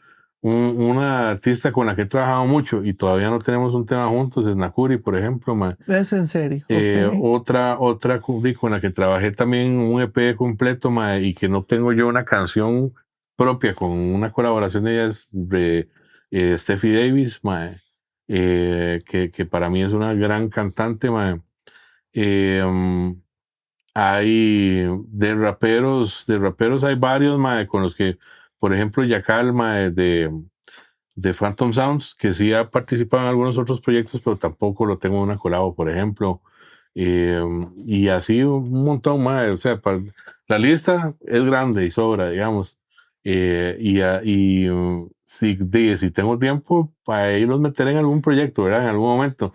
A: una artista con la que he trabajado mucho y todavía no tenemos un tema juntos es Nakuri, por ejemplo, mae.
B: Es en serio. Okay.
A: Otra con la que trabajé también un EP completo, mae, y que no tengo yo una canción propia con una colaboración de ella es de Steffi Davis, mae, que para mí es una gran cantante, mae. Hay de raperos hay varios, mae, con los que, por ejemplo, Yakal, mae, de Phantom Sounds, que sí ha participado en algunos otros proyectos, pero tampoco lo tengo en una colabo, por ejemplo. Y así un montón más, o sea, la lista es grande y sobra, digamos. Si tengo tiempo, para irlos meter en algún proyecto, ¿verdad? En algún momento.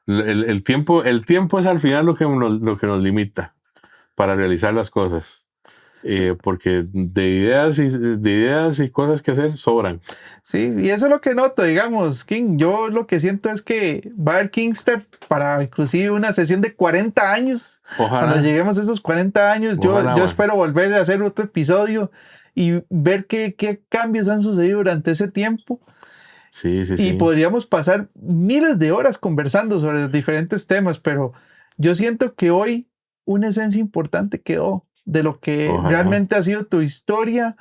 A: El tiempo es al final lo que nos limita para realizar las cosas. Porque de ideas y cosas que hacer sobran.
B: Sí, y eso es lo que noto, digamos, King. Yo lo que siento es que va a haber Kingster para inclusive una sesión de 40 años.
A: Ojalá.
B: Cuando lleguemos a esos 40 años,
A: Ojalá,
B: yo espero volver a hacer otro episodio y ver qué cambios han sucedido durante ese tiempo.
A: Sí.
B: Y podríamos pasar miles de horas conversando sobre los diferentes temas, pero yo siento que hoy una esencia importante quedó de lo que realmente ha sido tu historia,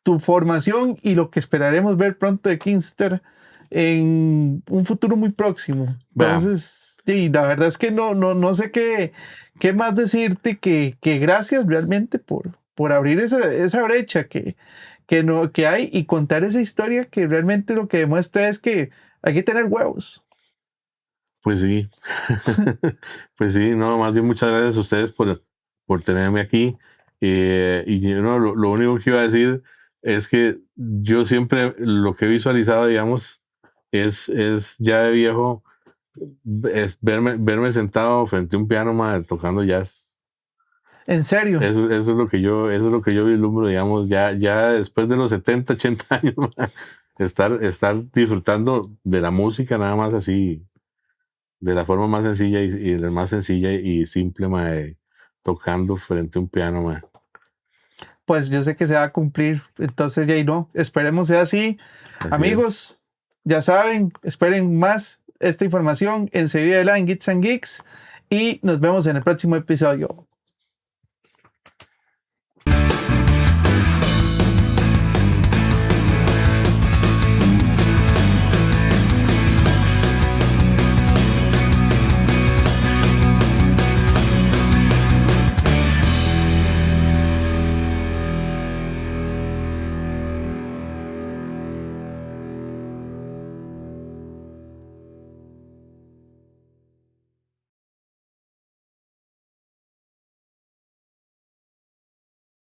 B: tu formación y lo que esperaremos ver pronto de Kingster en un futuro muy próximo. Entonces, sí, la verdad es que no sé qué más decirte que gracias realmente por abrir esa brecha que hay y contar esa historia que realmente lo que demuestra es que hay que tener huevos.
A: Pues sí, pues sí, no, más bien muchas gracias a ustedes por tenerme aquí. Y lo único que iba a decir es que yo siempre lo que he visualizado, digamos, es ya de viejo, es verme sentado frente a un piano, madre, tocando jazz.
B: ¿En serio?
A: Eso es lo que yo vislumbro, digamos, ya después de los 70, 80 años, madre, estar disfrutando de la música nada más así, de la forma más sencilla y de la más sencilla y simple, mae, tocando frente a un piano, mae.
B: Pues yo sé que se va a cumplir, entonces ya no, esperemos sea así. Amigos, ya saben, esperen más esta información en Sevilla en Geeks and Geeks y nos vemos en el próximo episodio.